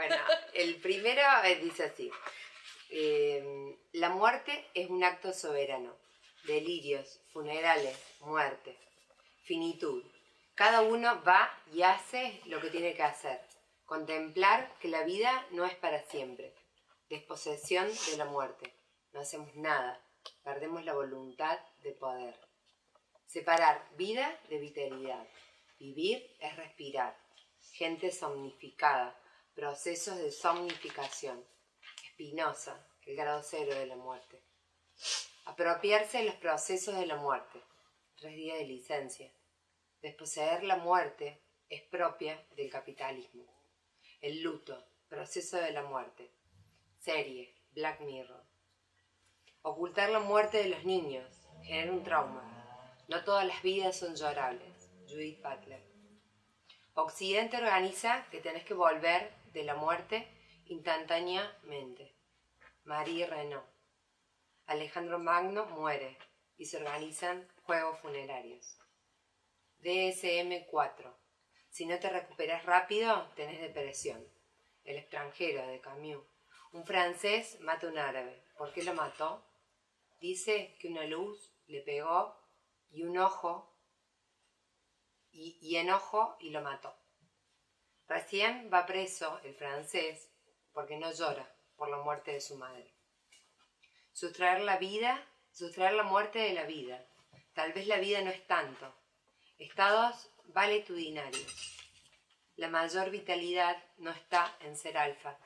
Bueno, el primero dice así. La muerte es un acto soberano. Delirios, funerales, muerte, finitud. Cada uno va y hace lo que tiene que hacer. Contemplar que la vida no es para siempre. Desposesión de la muerte. No hacemos nada. Perdemos la voluntad de poder. Separar vida de vitalidad. Vivir es respirar. Gente somnificada. Procesos de somnificación. Spinoza, el grado cero de la muerte. Apropiarse de los procesos de la muerte. 3 días de licencia. Desposeer la muerte es propia del capitalismo. El luto, proceso de la muerte. Serie, Black Mirror. Ocultar la muerte de los niños genera un trauma. No todas las vidas son llorables. Judith Butler. Occidente organiza que tenés que volver de la muerte instantáneamente. Marie Renaud. Alejandro Magno muere y se organizan juegos funerarios. DSM-4. Si no te recuperas rápido, tenés depresión. El extranjero, de Camus. Un francés mata a un árabe. ¿Por qué lo mató? Dice que una luz le pegó y un ojo y enojo y lo mató. Recién va preso el francés porque no llora por la muerte de su madre. Sustraer la muerte de la vida. Tal vez la vida no es tanto. Estados valetudinarios. La mayor vitalidad no está en ser alfa,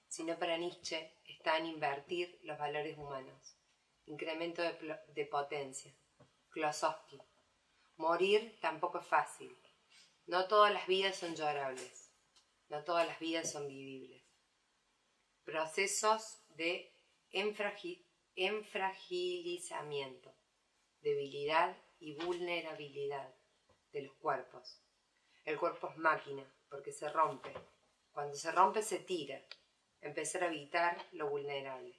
sino para Nietzsche está en invertir los valores humanos. Incremento de potencia. Klosowski. Morir tampoco es fácil. No todas las vidas son llorables. No todas las vidas son vivibles. Procesos de enfragilizamiento, debilidad y vulnerabilidad de los cuerpos. El cuerpo es máquina porque se rompe. Cuando se rompe se tira. Empezar a evitar lo vulnerable.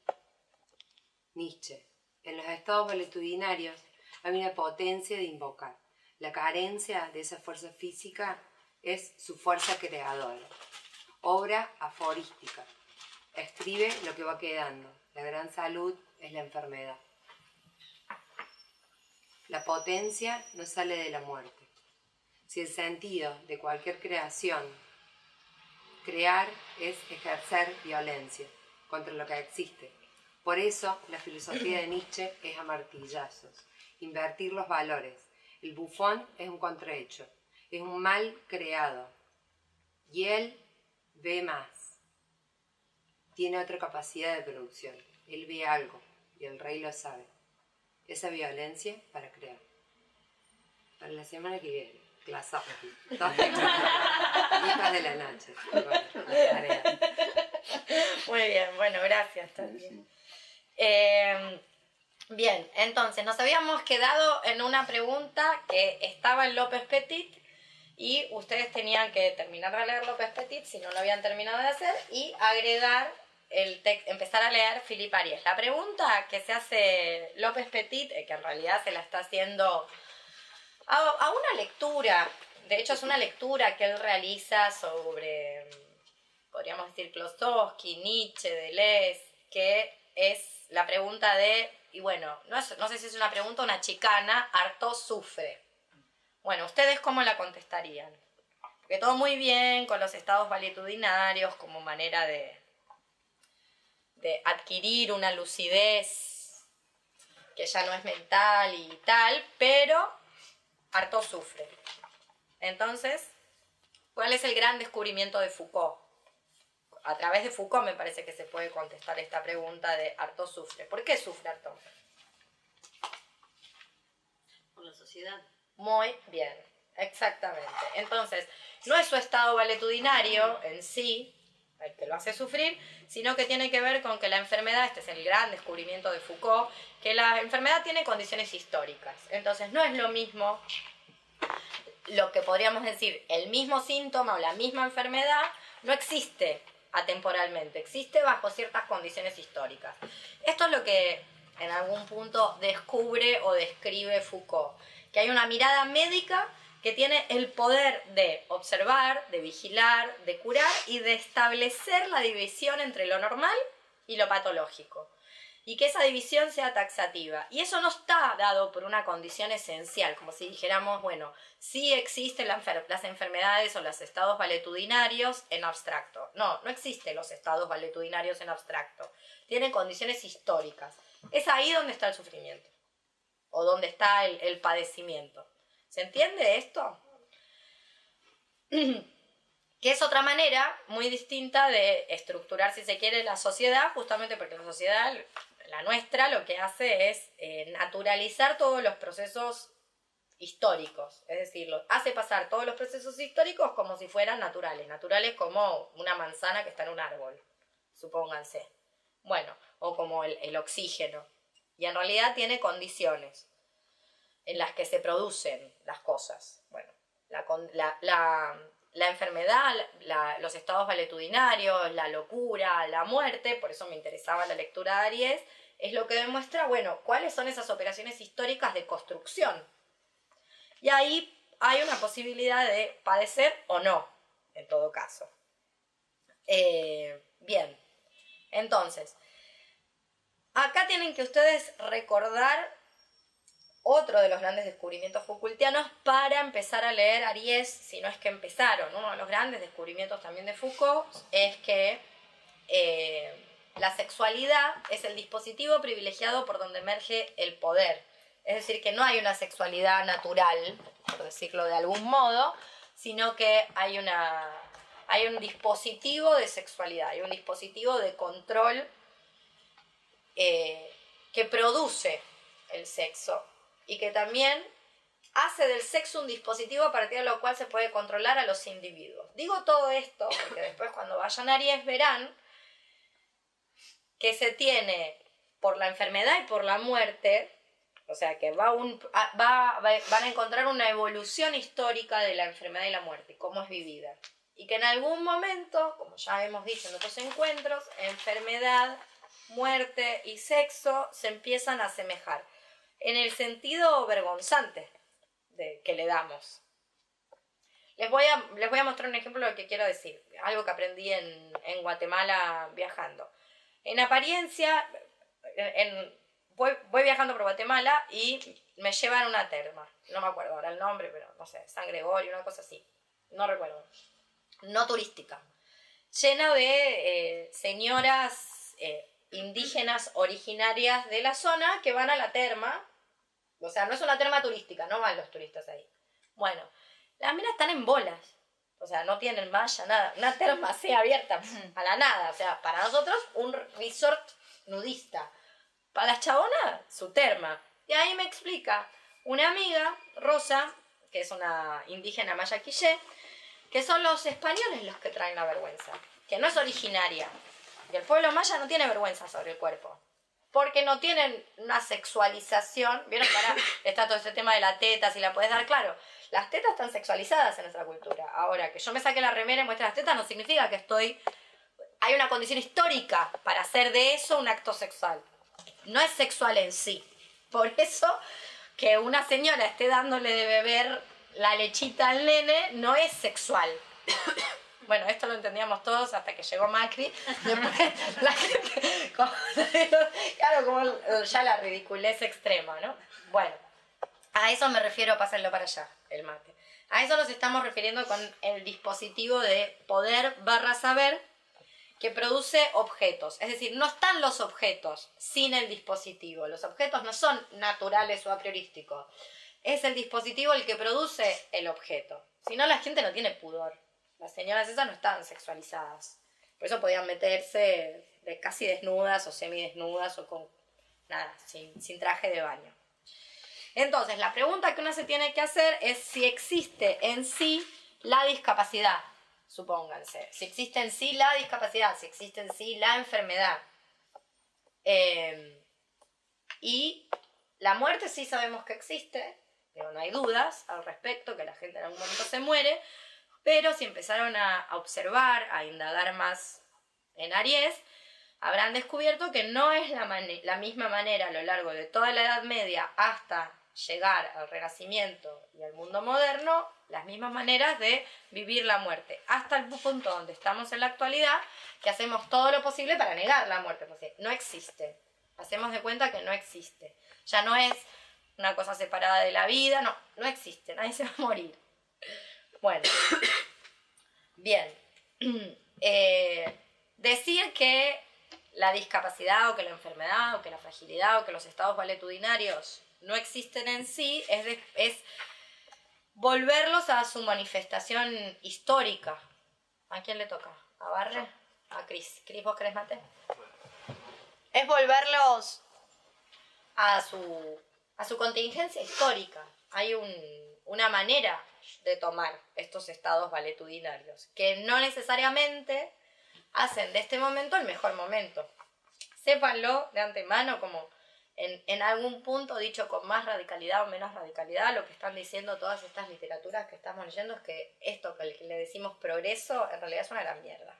Nietzsche. En los estados valetudinarios hay una potencia de invocar. La carencia de esa fuerza física es su fuerza creadora. Obra aforística. Escribe lo que va quedando. La gran salud es la enfermedad. La potencia no sale de la muerte. Si el sentido de cualquier creación, crear es ejercer violencia contra lo que existe. Por eso la filosofía de Nietzsche es a martillazos. Invertir los valores. El bufón es un contrahecho. Es un mal creado. Y él ve más. Tiene otra capacidad de producción. Él ve algo y el rey lo sabe. Esa violencia para crear. Para la semana que viene, clase. Hijas de la noche. Muy bien, bueno, gracias también. Bien, entonces nos habíamos quedado en una pregunta que estaba en López Petit y ustedes tenían que terminar de leer López Petit si no lo habían terminado de hacer y agregar el texto, empezar a leer Philippe Ariès. La pregunta que se hace López Petit, que en realidad se la está haciendo a una lectura, de hecho es una lectura que él realiza sobre, podríamos decir, Klosowski, Nietzsche, Deleuze, que es la pregunta de, y bueno, no sé si es una pregunta o una chicana, Artaud sufre. Bueno, ¿ustedes cómo la contestarían? Porque todo muy bien con los estados valetudinarios como manera de adquirir una lucidez que ya no es mental y tal, pero Artaud sufre. Entonces, ¿cuál es el gran descubrimiento de Foucault? A través de Foucault me parece que se puede contestar esta pregunta de Artaud sufre. ¿Por qué sufre Artaud? Por la sociedad. Muy bien, exactamente. Entonces, no es su estado valetudinario en sí el que lo hace sufrir, sino que tiene que ver con que la enfermedad, este es el gran descubrimiento de Foucault, que la enfermedad tiene condiciones históricas. Entonces, no es lo mismo lo que podríamos decir, el mismo síntoma o la misma enfermedad no existe atemporalmente, existe bajo ciertas condiciones históricas. Esto es lo que en algún punto descubre o describe Foucault, que hay una mirada médica que tiene el poder de observar, de vigilar, de curar y de establecer la división entre lo normal y lo patológico. Y que esa división sea taxativa. Y eso no está dado por una condición esencial, como si dijéramos, bueno, sí existen las enfermedades o los estados valetudinarios en abstracto. No, no existen los estados valetudinarios en abstracto. Tienen condiciones históricas. Es ahí donde está el sufrimiento. O donde está el padecimiento. ¿Se entiende esto? Que es otra manera muy distinta de estructurar, si se quiere, la sociedad, justamente porque la sociedad, la nuestra, lo que hace es naturalizar todos los procesos históricos. Es decir, hace pasar todos los procesos históricos como si fueran naturales. Naturales como una manzana que está en un árbol, supónganse. Bueno, o como el oxígeno. Y en realidad tiene condiciones en las que se producen las cosas. Bueno, la enfermedad, los estados valetudinarios, la locura, la muerte, por eso me interesaba la lectura de Aries, es lo que demuestra, bueno, cuáles son esas operaciones históricas de construcción. Y ahí hay una posibilidad de padecer o no, en todo caso. Bien, entonces, acá tienen que ustedes recordar otro de los grandes descubrimientos Foucaultianos para empezar a leer Aries, si no es que empezaron. Uno de los grandes descubrimientos también de Foucault es que la sexualidad es el dispositivo privilegiado por donde emerge el poder. Es decir, que no hay una sexualidad natural, por decirlo de algún modo, sino que hay un dispositivo de sexualidad, hay un dispositivo de control que produce el sexo. Y que también hace del sexo un dispositivo a partir de lo cual se puede controlar a los individuos. Digo todo esto porque después cuando vayan a Aries verán que se tiene por la enfermedad y por la muerte, o sea que van a encontrar una evolución histórica de la enfermedad y la muerte, y cómo es vivida. Y que en algún momento, como ya hemos dicho en otros encuentros, enfermedad, muerte y sexo se empiezan a asemejar. En el sentido vergonzante que le damos. Les voy a mostrar un ejemplo de lo que quiero decir. Algo que aprendí en Guatemala viajando. En apariencia, voy viajando por Guatemala y me llevan a una terma. No me acuerdo ahora el nombre, pero no sé, San Gregorio, una cosa así. No recuerdo. No turística. Llena de señoras indígenas originarias de la zona que van a la terma. O sea, no es una terma turística, no van los turistas ahí. Bueno, las minas están en bolas. O sea, no tienen malla, nada. Una terma así abierta, a la nada. O sea, para nosotros, un resort nudista. Para las chabonas, su terma. Y ahí me explica una amiga, Rosa, que es una indígena maya quiché, que son los españoles los que traen la vergüenza. Que no es originaria. Y el pueblo maya no tiene vergüenza sobre el cuerpo. Porque no tienen una sexualización. ¿Vieron que ahora está todo ese tema de la teta, si la puedes dar? Claro, las tetas están sexualizadas en nuestra cultura. Ahora, que yo me saque la remera y muestre las tetas no significa que hay una condición histórica para hacer de eso un acto sexual. No es sexual en sí. Por eso, que una señora esté dándole de beber la lechita al nene no es sexual. Bueno, esto lo entendíamos todos hasta que llegó Macri. Después la gente, claro, como ya la ridiculez extrema, ¿no? Bueno, a eso me refiero, pásenlo para allá, el mate. A eso nos estamos refiriendo con el dispositivo de poder / saber que produce objetos. Es decir, no están los objetos sin el dispositivo. Los objetos no son naturales o a priorísticos. Es el dispositivo el que produce el objeto. Si no, la gente no tiene pudor. Las señoras esas no estaban sexualizadas. Por eso podían meterse casi desnudas o semidesnudas o con nada, sin traje de baño. Entonces, la pregunta que uno se tiene que hacer es si existe en sí la discapacidad, supónganse. Si existe en sí la discapacidad, si existe en sí la enfermedad. Y la muerte sí sabemos que existe, pero no hay dudas al respecto, que la gente en algún momento se muere. Pero si empezaron a observar, a indagar más en Aries, habrán descubierto que no es la misma manera a lo largo de toda la Edad Media hasta llegar al Renacimiento y al mundo moderno, las mismas maneras de vivir la muerte, hasta el punto donde estamos en la actualidad, que hacemos todo lo posible para negar la muerte, porque no existe. Hacemos de cuenta que no existe. Ya no es una cosa separada de la vida, no existe, nadie se va a morir. Bueno, bien. Decir que la discapacidad o que la enfermedad o que la fragilidad o que los estados valetudinarios no existen en sí es volverlos a su manifestación histórica. ¿A quién le toca? ¿A Barre? ¿A Cris? ¿Cris, vos querés mate? Es volverlos a su contingencia histórica. Hay una manera de tomar estos estados valetudinarios que no necesariamente hacen de este momento el mejor momento. Sépanlo de antemano, como en algún punto, dicho con más radicalidad o menos radicalidad, lo que están diciendo todas estas literaturas que estamos leyendo es que esto que le decimos progreso en realidad es una gran mierda.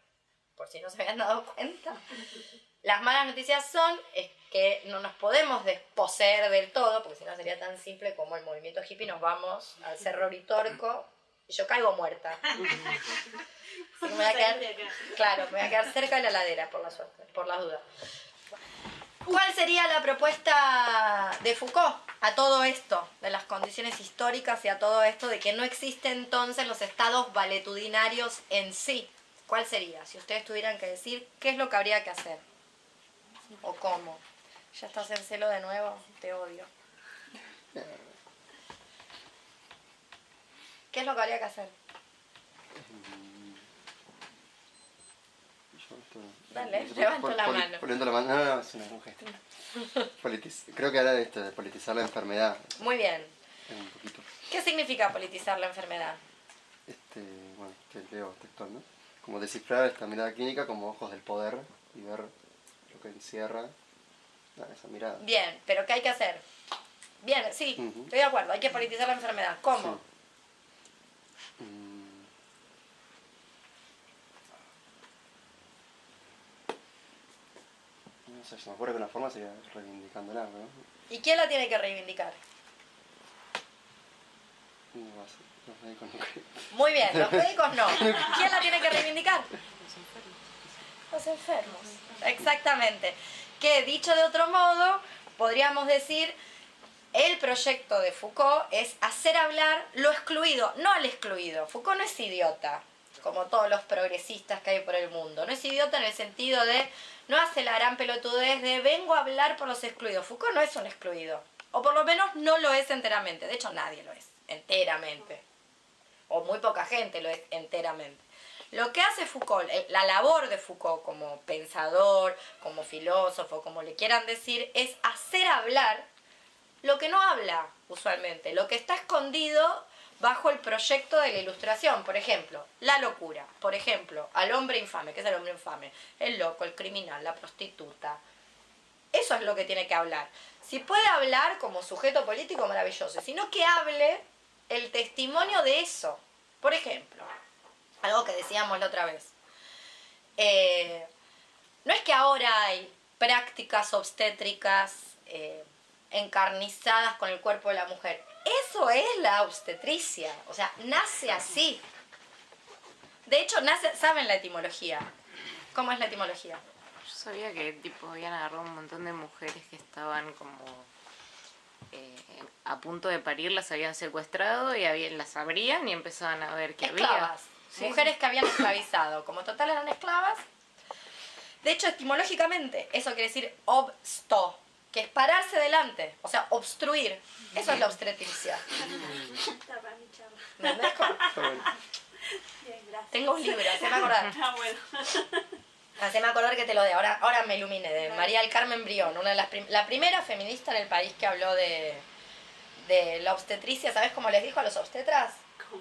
Por si no se habían dado cuenta. Las malas noticias es que no nos podemos desposeer del todo, porque si no sería tan simple como el movimiento hippie, nos vamos al Cerro Uritorco y yo caigo muerta. Así que me voy a quedar, claro, me voy a quedar cerca de la ladera, por la suerte, por las dudas. ¿Cuál sería la propuesta de Foucault a todo esto, de las condiciones históricas y a todo esto de que no existen entonces los estados valetudinarios en sí? ¿Cuál sería? Si ustedes tuvieran que decir, ¿qué es lo que habría que hacer? ¿O cómo? ¿Ya estás en celo de nuevo? Te odio. ¿Qué es lo que habría que hacer? Dale, levanto la mano. Poniendo la mano, no, es un gesto. Creo que era de politizar la enfermedad. Muy bien. Un poquito. ¿Qué significa politizar la enfermedad? Bueno, te leo textual, ¿no? Como descifrar esta mirada clínica como ojos del poder y ver lo que encierra esa mirada. Bien, pero ¿qué hay que hacer? Bien, sí, estoy de acuerdo, hay que politizar la enfermedad. ¿Cómo? Sí. No sé, se me ocurre que una forma sería reivindicándola, ¿no? ¿Y quién la tiene que reivindicar? Los médicos no creo. Muy bien, los médicos no. ¿Quién la tiene que reivindicar? Los enfermos. Exactamente. Que dicho de otro modo, podríamos decir, el proyecto de Foucault es hacer hablar lo excluido, no al excluido. Foucault no es idiota, como todos los progresistas que hay por el mundo. No es idiota en el sentido de, no hace la gran pelotudez de vengo a hablar por los excluidos. Foucault no es un excluido, o por lo menos no lo es enteramente. De hecho, nadie lo es enteramente. O muy poca gente lo es enteramente. Lo que hace Foucault, la labor de Foucault como pensador, como filósofo, como le quieran decir, es hacer hablar lo que no habla usualmente, lo que está escondido bajo el proyecto de la ilustración. Por ejemplo, la locura. Por ejemplo, al hombre infame. ¿Qué es el hombre infame? El loco, el criminal, la prostituta. Eso es lo que tiene que hablar. Si puede hablar como sujeto político, maravilloso. Sino que hable el testimonio de eso. Por ejemplo, algo que decíamos la otra vez. No es que ahora hay prácticas obstétricas encarnizadas con el cuerpo de la mujer. Eso es la obstetricia. O sea, nace así. De hecho, ¿saben la etimología? ¿Cómo es la etimología? Yo sabía que tipo habían agarrado un montón de mujeres que estaban como a punto de parir, las habían secuestrado y las abrían y empezaban a ver qué Esclavas. había. Sí. Mujeres que habían esclavizado. Como total eran esclavas. De hecho, etimológicamente, eso quiere decir obsto, que es pararse delante, o sea, obstruir. Eso es la obstetricia. ¿Me entendés? Tengo un libro, haceme acordar. Haceme acordar que te lo dé. Ahora me ilumine. De María del Carmen Brión, una de la primera feminista en el país que habló de la obstetricia. ¿Sabes cómo les dijo a los obstetras?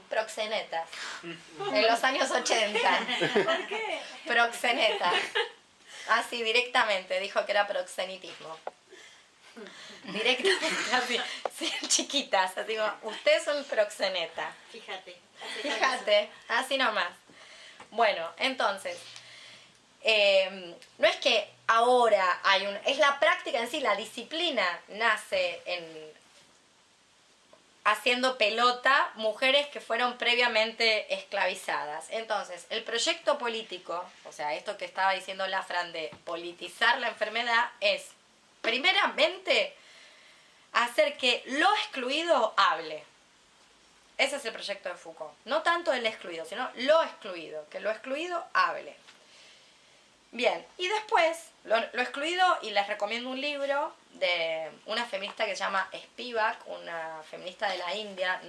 Proxenetas. En los años 80. ¿Por qué? Proxenetas. Así, directamente. Dijo que era proxenitismo. Directamente, así. Sí, chiquitas. Así como, usted es un proxeneta. Fíjate. Fíjate, así nomás. Bueno, entonces, no es que ahora hay es la práctica en sí, la disciplina nace haciendo pelota mujeres que fueron previamente esclavizadas. Entonces, el proyecto político, o sea, esto que estaba diciendo la Fran de politizar la enfermedad, es primeramente hacer que lo excluido hable. Ese es el proyecto de Foucault. No tanto el excluido, sino lo excluido, que lo excluido hable. Bien, y después, lo excluido, y les recomiendo un libro de una feminista que se llama Spivak, una feminista de la India.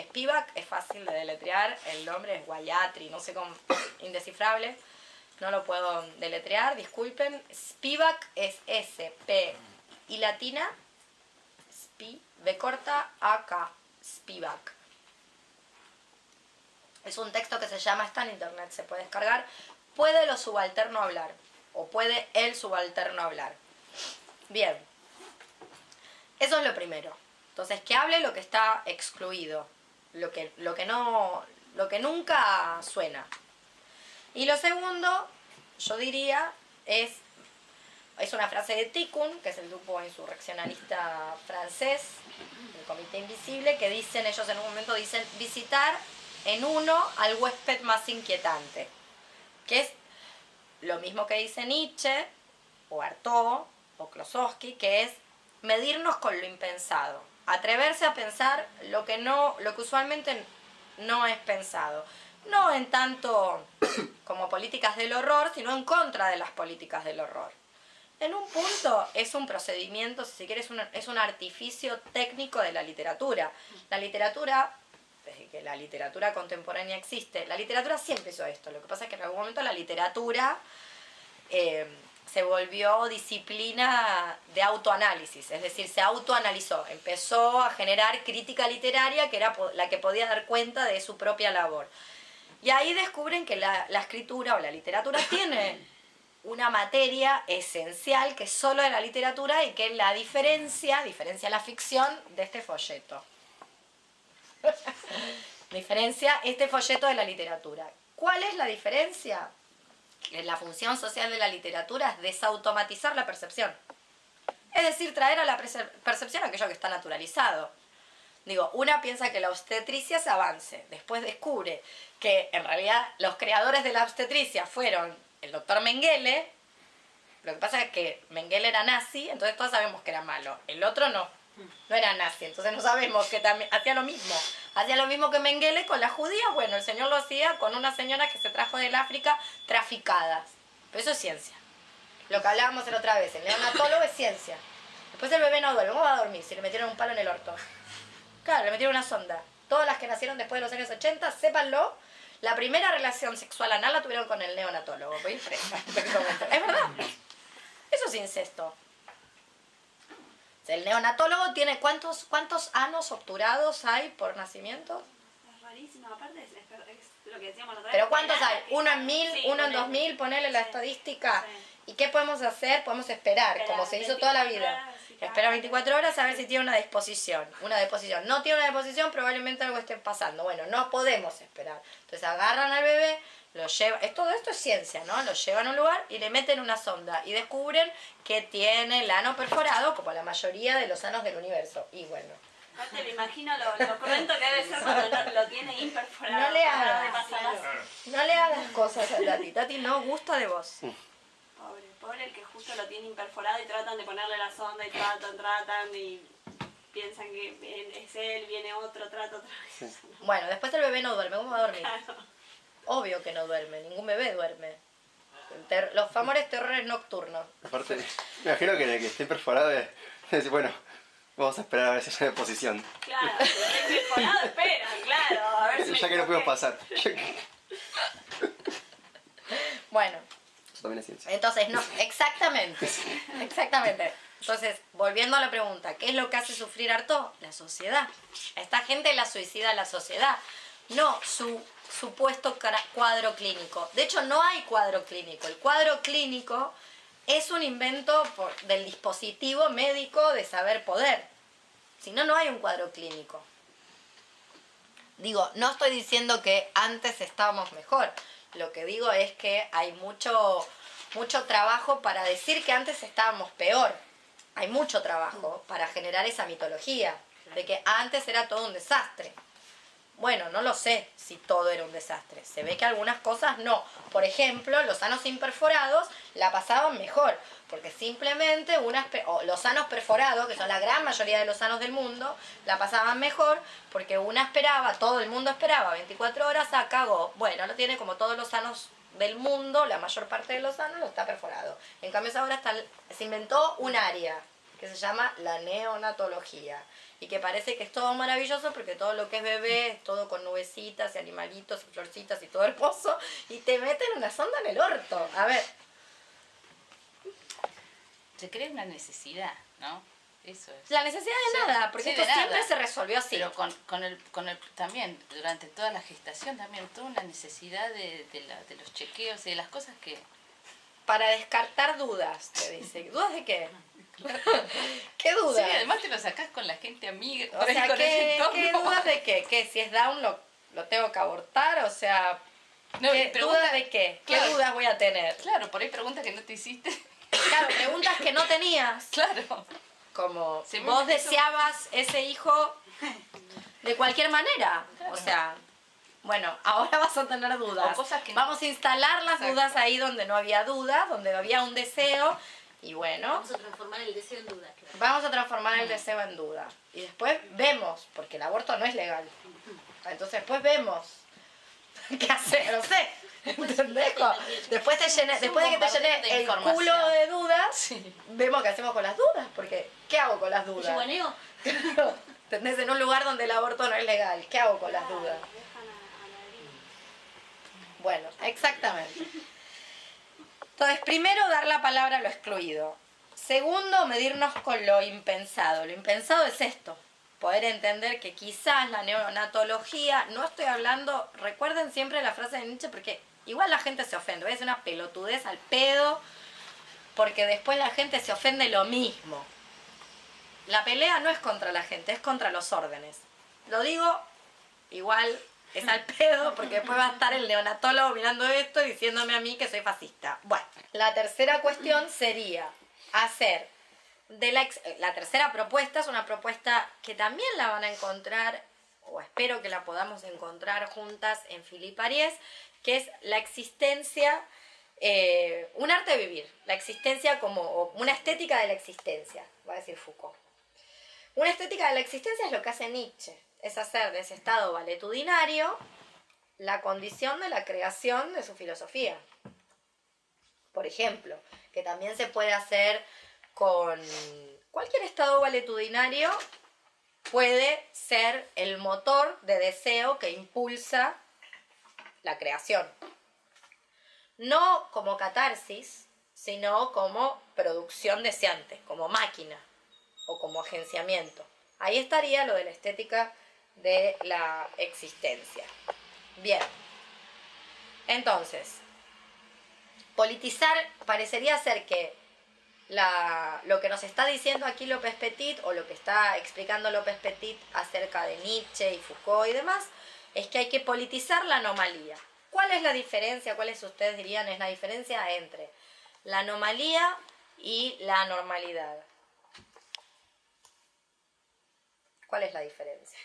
Spivak es fácil de deletrear, el nombre es Gayatri, no sé cómo, indescifrable, no lo puedo deletrear, disculpen. Spivak es S-P y latina, B corta, A-K, Spivak. Es un texto que se llama, está en internet, se puede descargar. ¿Puede lo subalterno hablar? ¿O puede el subalterno hablar? Bien. Eso es lo primero. Entonces, que hable lo que está excluido. Lo que nunca suena. Y lo segundo, yo diría, es una frase de Tikkun, que es el grupo insurreccionalista francés, el Comité Invisible, que dicen, ellos en un momento dicen, visitar en uno al huésped más inquietante. Que es lo mismo que dice Nietzsche, o Artaud, o Klossowski, que es medirnos con lo impensado. Atreverse a pensar lo que usualmente no es pensado. No en tanto como políticas del horror, sino en contra de las políticas del horror. En un punto es un procedimiento, si quieres, es un artificio técnico de la literatura. La literatura, desde que la literatura contemporánea existe, la literatura siempre hizo esto. Lo que pasa es que en algún momento la literatura se volvió disciplina de autoanálisis, es decir, se autoanalizó, empezó a generar crítica literaria que era la que podía dar cuenta de su propia labor. Y ahí descubren que la escritura o la literatura tiene una materia esencial que es solo de la literatura y que la diferencia la ficción de este folleto. Diferencia este folleto de la literatura. ¿Cuál es la diferencia? La función social de la literatura es desautomatizar la percepción. Es decir, traer a la percepción aquello que está naturalizado. Digo, una piensa que la obstetricia es avance, después descubre que en realidad los creadores de la obstetricia fueron el doctor Mengele. Lo que pasa es que Mengele era nazi, entonces todos sabemos que era malo. El otro no era nazi, entonces no sabemos que también hacía lo mismo. Hacía lo mismo que Mengele con las judías. Bueno, el señor lo hacía con unas señoras que se trajo del África traficadas. Pero eso es ciencia. Lo que hablábamos la otra vez, el neonatólogo es ciencia. Después el bebé no duerme, ¿cómo va a dormir si le metieron un palo en el orto? Claro, le metieron una sonda. Todas las que nacieron después de los años 80, sépanlo, la primera relación sexual anal la tuvieron con el neonatólogo. Voy a ir presa. Es verdad. Eso es incesto. El neonatólogo tiene ¿cuántos anos obturados hay por nacimiento? Es rarísimo, aparte es lo que decíamos la otra vez. ¿Pero cuántos hay? ¿Uno en 1000, sí, uno en 2000? Ponele la estadística. Sí. ¿Y qué podemos hacer? Podemos esperar, como se hizo toda la vida. Espera 24 horas a ver si tiene una disposición. Una deposición. No tiene una deposición, probablemente algo esté pasando. Bueno, no podemos esperar. Entonces agarran al bebé, lo llevan. Todo esto es ciencia, ¿no? Lo llevan a un lugar y le meten una sonda. Y descubren que tiene el ano perforado, como la mayoría de los anos del universo. Y bueno. Aparte me imagino lo cruento que debe ser cuando lo tiene imperforado. No le hagas. De pasarlas. No le hagas cosas a Tati. Tati no gusta de vos. Pobre el que justo lo tiene imperforado y tratan de ponerle la sonda y tratan y piensan que es él, viene otro, trata otra vez. Sí. Bueno, después el bebé no duerme. ¿Cómo va a dormir? Claro. Obvio que no duerme. Ningún bebé duerme. Los famosos terrores nocturnos. Aparte, me imagino que en el que esté perforado es decir, bueno, vamos a esperar a ver si hay una deposición. Claro, si está imperforado espera, claro. A ver si Ya que no podemos pasar. Bueno, Eso también es ciencia. entonces no, exactamente. Exactamente. Entonces, volviendo a la pregunta, ¿qué es lo que hace sufrir Artaud? La sociedad. A esta gente la suicida la sociedad, no su supuesto cuadro clínico. De hecho, no hay cuadro clínico. El cuadro clínico es un invento del dispositivo médico de saber poder. Si no, no hay un cuadro clínico. Digo, no estoy diciendo que antes estábamos mejor. Lo que digo es que hay mucho trabajo para decir que antes estábamos peor. Hay mucho trabajo para generar esa mitología. de que antes era todo un desastre. Bueno, no lo sé si todo era un desastre. Se ve que algunas cosas no. Por ejemplo, los sanos imperforados la pasaban mejor, porque simplemente los sanos perforados, que son la gran mayoría de los sanos del mundo, la pasaban mejor porque todo el mundo esperaba 24 horas, cagó. Bueno, lo tiene como todos los sanos del mundo, la mayor parte de los sanos lo está perforado. En cambio ahora se inventó un área que se llama la neonatología y que parece que es todo maravilloso porque todo lo que es bebé es todo con nubecitas y animalitos y florcitas y todo hermoso y te meten una sonda en el orto. A ver. Se crea una necesidad, ¿no? Eso es. La necesidad de nada, porque Sí, esto de nada. siempre se resolvió así. Pero con el también, durante toda la gestación, también toda una necesidad de los chequeos y de las cosas que... Para descartar dudas, te dice. ¿Dudas de qué? ¿Qué dudas? Sí, además te lo sacás con la gente amiga. O por ahí sea, con el ¿qué entorno. dudas de qué? ¿Qué? Si es Down lo tengo que abortar, o sea... No, ¿Qué dudas de qué? ¿Qué Claro. dudas voy a tener? Claro, por ahí preguntas que no te hiciste. Claro, preguntas que no tenías. Claro. Como, Se vos me- deseabas ese hijo de cualquier manera. O sea, bueno, ahora vas a tener dudas. O cosas que no- Vamos a instalar las Exacto. dudas ahí donde no había dudas, donde había un deseo. Y bueno, Vamos a transformar el deseo en duda. Claro. vamos a transformar el deseo en duda. Y después vemos, porque el aborto no es legal. Entonces después vemos qué hacer, no sé. ¿Entendés? Después de que te bombardeo llene de el información. culo de dudas, Sí. vemos qué hacemos con las dudas. Porque, ¿qué hago con las dudas? Chihuaneo. ¿Entendés? En un lugar donde el aborto no es legal. ¿Qué hago con las dudas? Dejan a la deriva. Bueno, exactamente. Entonces, primero, dar la palabra a lo excluido. Segundo, medirnos con lo impensado. Lo impensado es esto. Poder entender que quizás la neonatología, no estoy hablando, recuerden siempre la frase de Nietzsche, porque igual la gente se ofende. Voy a decir una pelotudez al pedo, porque después la gente se ofende lo mismo. La pelea no es contra la gente, es contra los órdenes. Lo digo, igual es al pedo, porque después va a estar el neonatólogo mirando esto y diciéndome a mí que soy fascista. Bueno, la tercera cuestión sería hacer la tercera propuesta, es una propuesta que también la van a encontrar, o espero que la podamos encontrar juntas en Philippe Ariès, que es la existencia, un arte de vivir, la existencia como una estética de la existencia, va a decir Foucault. Una estética de la existencia es lo que hace Nietzsche, es hacer de ese estado valetudinario la condición de la creación de su filosofía. Por ejemplo, que también se puede hacer con cualquier estado valetudinario, puede ser el motor de deseo que impulsa la creación. No como catarsis, sino como producción deseante, como máquina o como agenciamiento. Ahí estaría lo de la estética de la existencia. Bien. Entonces, politizar parecería ser que lo que nos está diciendo aquí López Petit, o lo que está explicando López Petit acerca de Nietzsche y Foucault y demás, es que hay que politizar la anomalía. ¿Cuál es la diferencia? ¿Cuáles ustedes dirían es la diferencia entre la anomalía y la anormalidad? ¿Cuál es la diferencia?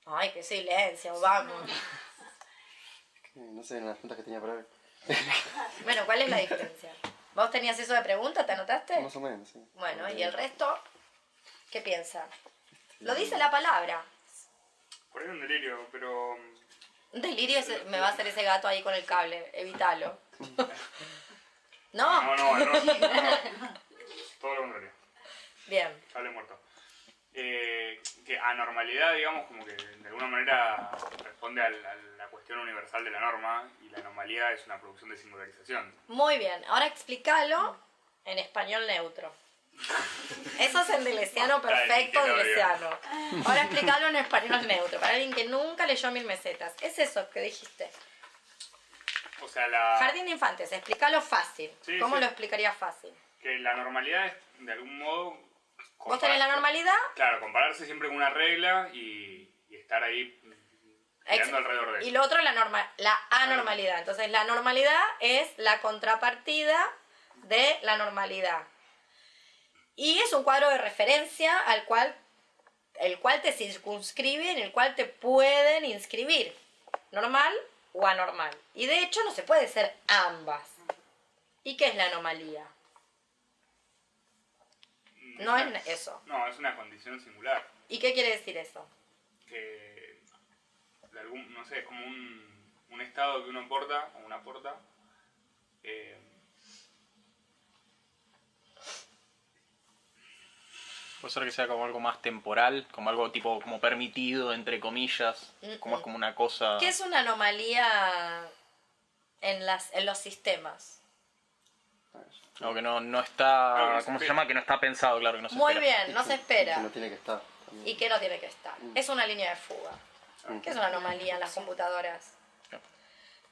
Ay, qué silencio, vamos. No sé, en las preguntas que tenía para ver. Bueno, ¿cuál es la diferencia? ¿Vos tenías eso de pregunta? ¿Te anotaste? Más o menos, sí. Bueno, ¿y el resto? ¿Qué piensa? Lo dice la palabra. Por ahí un delirio, pero Un delirio me va a hacer ese gato ahí con el cable. Evítalo. ¿No? no. Todo lo contrario. Bien. Sale muerto. Que anormalidad, digamos, como que de alguna manera responde a la cuestión universal de la norma, y la anomalía es una producción de singularización. Muy bien. Ahora explícalo en español neutro. Eso es el delesiano perfecto Dale, delesiano. Ahora explícalo en español neutro. Para alguien que nunca leyó 1000 mesetas. Es eso que dijiste. O sea, la, Jardín de infantes, explícalo fácil. Sí, ¿Cómo sí. lo explicarías fácil? que la normalidad es, de algún modo... Vos tenés la normalidad. Claro, compararse siempre con una regla y estar ahí girando alrededor de Y eso. lo otro es la anormalidad. Entonces la normalidad es la contrapartida de la normalidad. Y es un cuadro de referencia el cual te circunscribe, en el cual te pueden inscribir, normal o anormal. Y de hecho no se puede ser ambas. ¿Y qué es la anomalía? No es eso. No, es una condición singular. ¿Y qué quiere decir eso? Que, no sé, es como un estado que uno aporta, o una aporta, Puede ser que sea como algo más temporal, como algo tipo como permitido, entre comillas, como es como una cosa... ¿Qué es una anomalía en los sistemas? Algo que no está... No, no se ¿Cómo se espera. llama? Que no está pensado, claro, que no se Muy espera. bien, no se Que espera. no tiene que estar. también. ¿Y qué no tiene que estar? Es una línea de fuga. ¿Qué es una anomalía en las computadoras?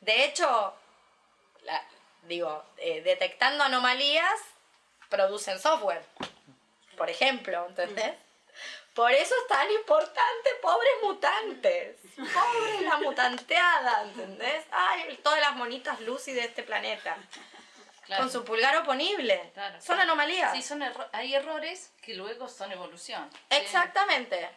De hecho, detectando anomalías, producen software. Por ejemplo, ¿entendés? Por eso es tan importante, pobres mutantes. Pobres la mutanteada, ¿entendés? Ay, todas las monitas Lucy de este planeta. Claro. Con su pulgar oponible. Claro, Son claro. anomalías. Sí, hay errores que luego son evolución. Exactamente.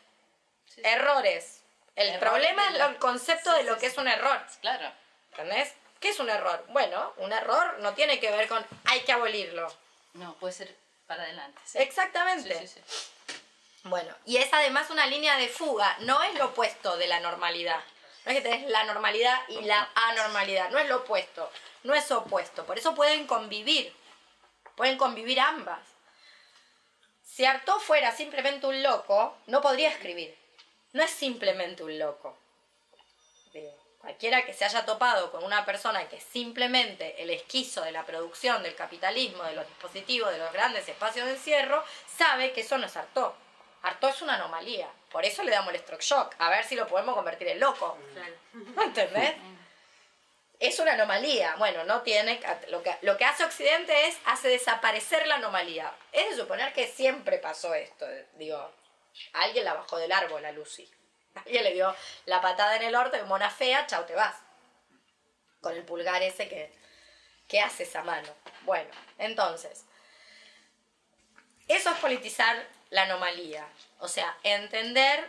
Sí, sí. Errores. El Errores problema de es el concepto sí, de lo sí, que sí. es un error. Claro. ¿Entendés? ¿Qué es un error? Bueno, un error no tiene que ver con hay que abolirlo. No, puede ser para adelante. Sí. Exactamente. Sí, sí, sí. Bueno, y es además una línea de fuga, no es lo opuesto de la normalidad. No es que tenés la normalidad y la anormalidad, no es lo opuesto, no es opuesto. Por eso pueden convivir ambas. Si Artaud fuera simplemente un loco, no podría escribir. No es simplemente un loco. Digo, cualquiera que se haya topado con una persona que es simplemente el esquizo de la producción, del capitalismo, de los dispositivos, de los grandes espacios de encierro, sabe que eso no es Artaud. Artaud es una anomalía. Por eso le damos el electroshock, a ver si lo podemos convertir en loco. Claro. ¿Entendés? Es una anomalía. Bueno, no tiene... Lo que hace Occidente hace desaparecer la anomalía. Es de suponer que siempre pasó esto. Digo, alguien la bajó del árbol a Lucy. Alguien le dio la patada en el orto de mona fea, chau, te vas. Con el pulgar ese que hace esa mano. Bueno, entonces, eso es politizar la anomalía. O sea, entender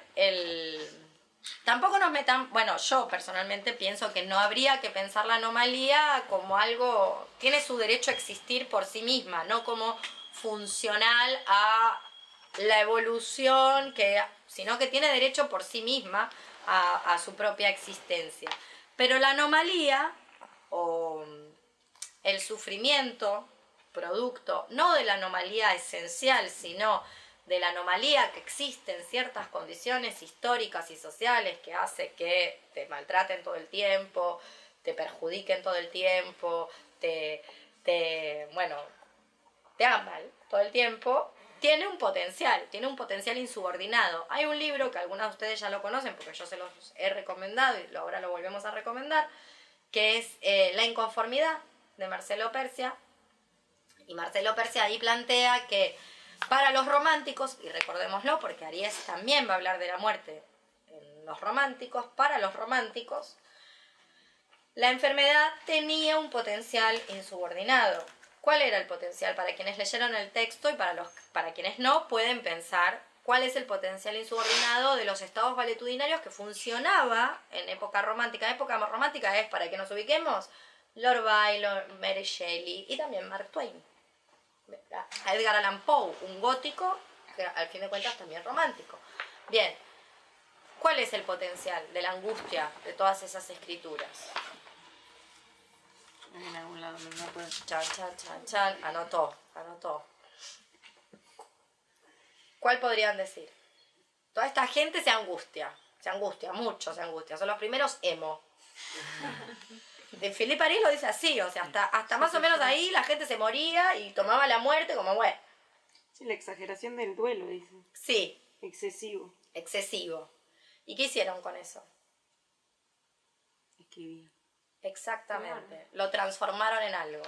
Tampoco nos metan... Bueno, yo personalmente pienso que no habría que pensar la anomalía como algo... Tiene su derecho a existir por sí misma, no como funcional a la evolución, sino que tiene derecho por sí misma a su propia existencia. Pero la anomalía o el sufrimiento, producto, no de la anomalía esencial, sino de la anomalía que existe en ciertas condiciones históricas y sociales que hace que te maltraten todo el tiempo, te perjudiquen todo el tiempo, te hagan mal todo el tiempo, tiene un potencial insubordinado. Hay un libro que algunos de ustedes ya lo conocen porque yo se los he recomendado y ahora lo volvemos a recomendar, que es La inconformidad, de Marcelo Persia. Y Marcelo Persia ahí plantea que para los románticos, y recordémoslo porque Aries también va a hablar de la muerte en los románticos, para los románticos, la enfermedad tenía un potencial insubordinado. ¿Cuál era el potencial? Para quienes leyeron el texto y para quienes no, pueden pensar cuál es el potencial insubordinado de los estados valetudinarios que funcionaba en época romántica. Época romántica es, para que nos ubiquemos, Lord Byron, Mary Shelley y también Mark Twain. A Edgar Allan Poe, un gótico, que al fin de cuentas también romántico. Bien, ¿cuál es el potencial de la angustia de todas esas escrituras? En algún lado no puedo. Chan, anotó. ¿Cuál podrían decir? Toda esta gente se angustia mucho. Son los primeros emo. De Philippe Aries lo dice así, o sea, hasta más o menos ahí la gente se moría y tomaba la muerte como, bueno. Sí, la exageración del duelo, dice. Sí. Excesivo. ¿Y qué hicieron con eso? Escribía. Exactamente. Lo transformaron en algo.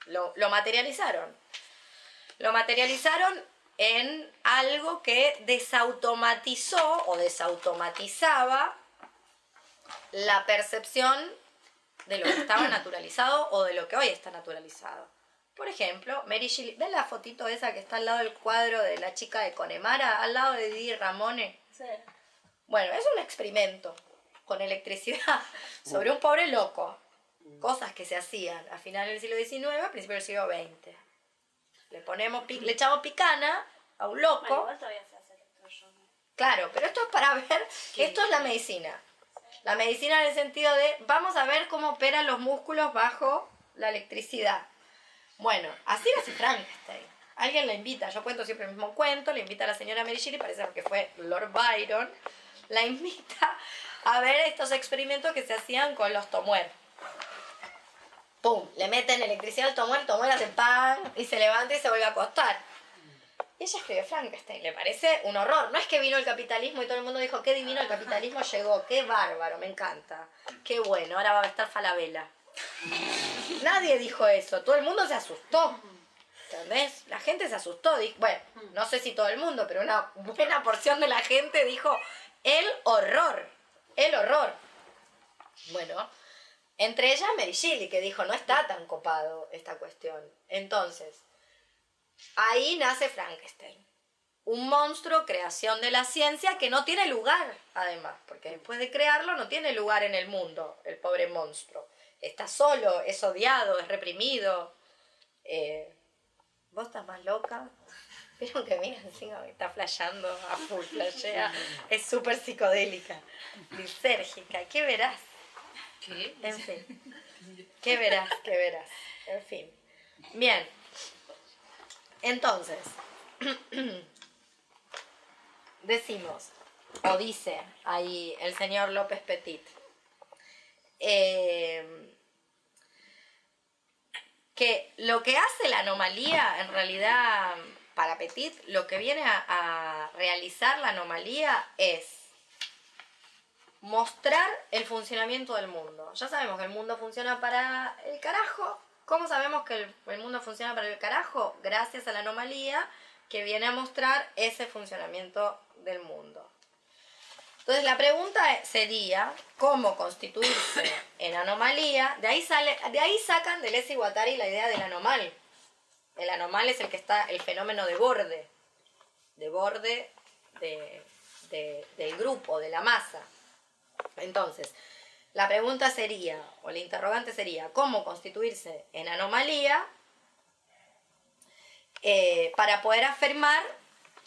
Lo materializaron. Lo materializaron en algo que desautomatizó o desautomatizaba la percepción de lo que estaba naturalizado o de lo que hoy está naturalizado. Por ejemplo, Mary Shelley, ¿ven la fotito esa que está al lado del cuadro de la chica de Connemara, al lado de Didi Ramone? Sí. Bueno, es un experimento con electricidad sobre un pobre loco. Cosas que se hacían a finales del siglo XIX, a principios del siglo XX. Le echamos picana a un loco. Bueno, igual todavía se hace electroshock. Claro, pero esto es para ver, esto es la medicina. La medicina en el sentido de, vamos a ver cómo operan los músculos bajo la electricidad. Bueno, así lo hace Frankenstein. Alguien la invita, yo cuento siempre el mismo cuento, le invita a la señora Mary Shelley, parece que fue Lord Byron, la invita a ver estos experimentos que se hacían con los tomuer. ¡Pum! Le meten electricidad al tomuer hace pan y se levanta y se vuelve a acostar. Y ella escribe Frankenstein, le parece un horror. No es que vino el capitalismo y todo el mundo dijo, qué divino el capitalismo llegó, qué bárbaro, me encanta. Qué bueno, ahora va a estar Falabella. Nadie dijo eso, todo el mundo se asustó. ¿Entendés? La gente se asustó. Bueno, no sé si todo el mundo, pero una buena porción de la gente dijo, el horror, el horror. Bueno, entre ellas Mary Shelley, que dijo, no está tan copado esta cuestión. Entonces, ahí nace Frankenstein. Un monstruo, creación de la ciencia, que no tiene lugar, además, porque después de crearlo no tiene lugar en el mundo, el pobre monstruo. Está solo, es odiado, es reprimido. ¿Vos estás más loca? Vieron que mira encima me está flasheando a full, flashea. Es súper psicodélica, lisérgica. ¿Qué verás? ¿Qué? En fin. ¿Qué verás? ¿Qué verás? En fin. Bien. Entonces, decimos, o dice ahí el señor López Petit, que lo que hace la anomalía, en realidad, para Petit, lo que viene a realizar la anomalía es mostrar el funcionamiento del mundo. Ya sabemos que el mundo funciona para el carajo. ¿Cómo sabemos que el mundo funciona para el carajo? Gracias a la anomalía que viene a mostrar ese funcionamiento del mundo. Entonces la pregunta sería, ¿cómo constituirse en anomalía? De ahí sacan Deleuze y Guattari la idea del anomal. El anomal es el que está, el fenómeno de borde del grupo, de la masa. Entonces, la pregunta sería, o la interrogante sería, ¿cómo constituirse en anomalía para poder afirmar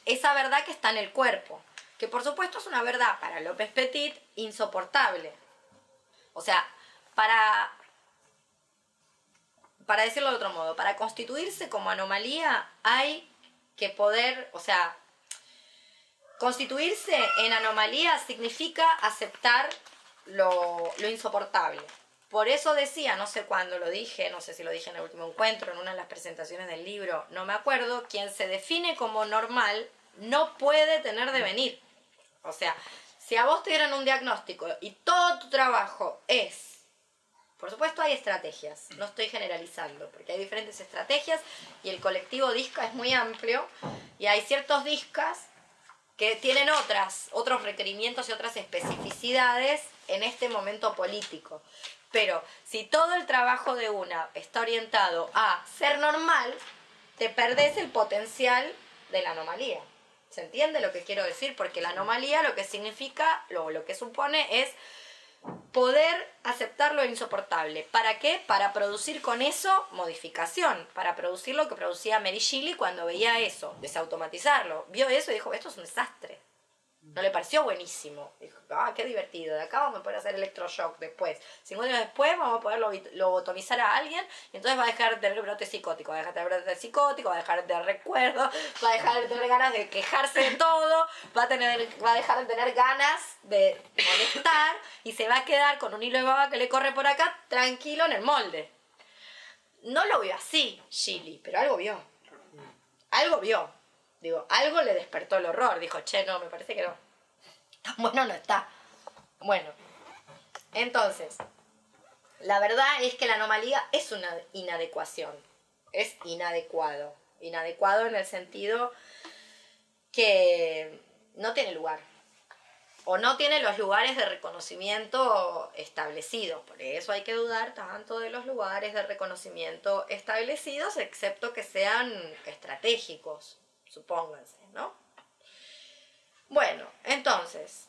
esa verdad que está en el cuerpo? Que por supuesto es una verdad para López Petit insoportable. O sea, para decirlo de otro modo, para constituirse como anomalía hay que poder, o sea, constituirse en anomalía significa aceptar lo insoportable. Por eso decía, no sé cuándo lo dije, no sé si lo dije en el último encuentro, en una de las presentaciones del libro, no me acuerdo, quien se define como normal no puede tener devenir. O sea, si a vos te dieran un diagnóstico y todo tu trabajo es... Por supuesto hay estrategias, no estoy generalizando, porque hay diferentes estrategias y el colectivo DISCA es muy amplio y hay ciertos DISCAs que tienen otros requerimientos y otras especificidades en este momento político. Pero si todo el trabajo de una está orientado a ser normal, te perdés el potencial de la anomalía. ¿Se entiende lo que quiero decir? Porque la anomalía lo que significa, lo que supone es poder aceptar lo insoportable. ¿Para qué? Para producir con eso modificación, para producir lo que producía Mary Shelley cuando veía eso, desautomatizarlo. Vio eso y dijo, esto es un desastre. No le pareció buenísimo. Dijo, qué divertido, de acá vamos a poder hacer electroshock después. 50 años después vamos a poder lobotomizar a alguien y entonces va a dejar de tener brote psicótico, va a dejar de tener brote psicótico, va a dejar de tener recuerdos, va a dejar de tener ganas de quejarse de todo, va a dejar de tener ganas de molestar y se va a quedar con un hilo de baba que le corre por acá tranquilo en el molde. No lo vio así, Shelley, pero algo vio. Algo vio. Digo, algo le despertó el horror. Dijo, che, no, me parece que no. Tan bueno no está. Bueno, entonces, la verdad es que la anomalía es una inadecuación. Es inadecuado. Inadecuado en el sentido que no tiene lugar. o no tiene los lugares de reconocimiento establecidos. Por eso hay que dudar tanto de los lugares de reconocimiento establecidos, excepto que sean estratégicos, supónganse, ¿no? Bueno, entonces,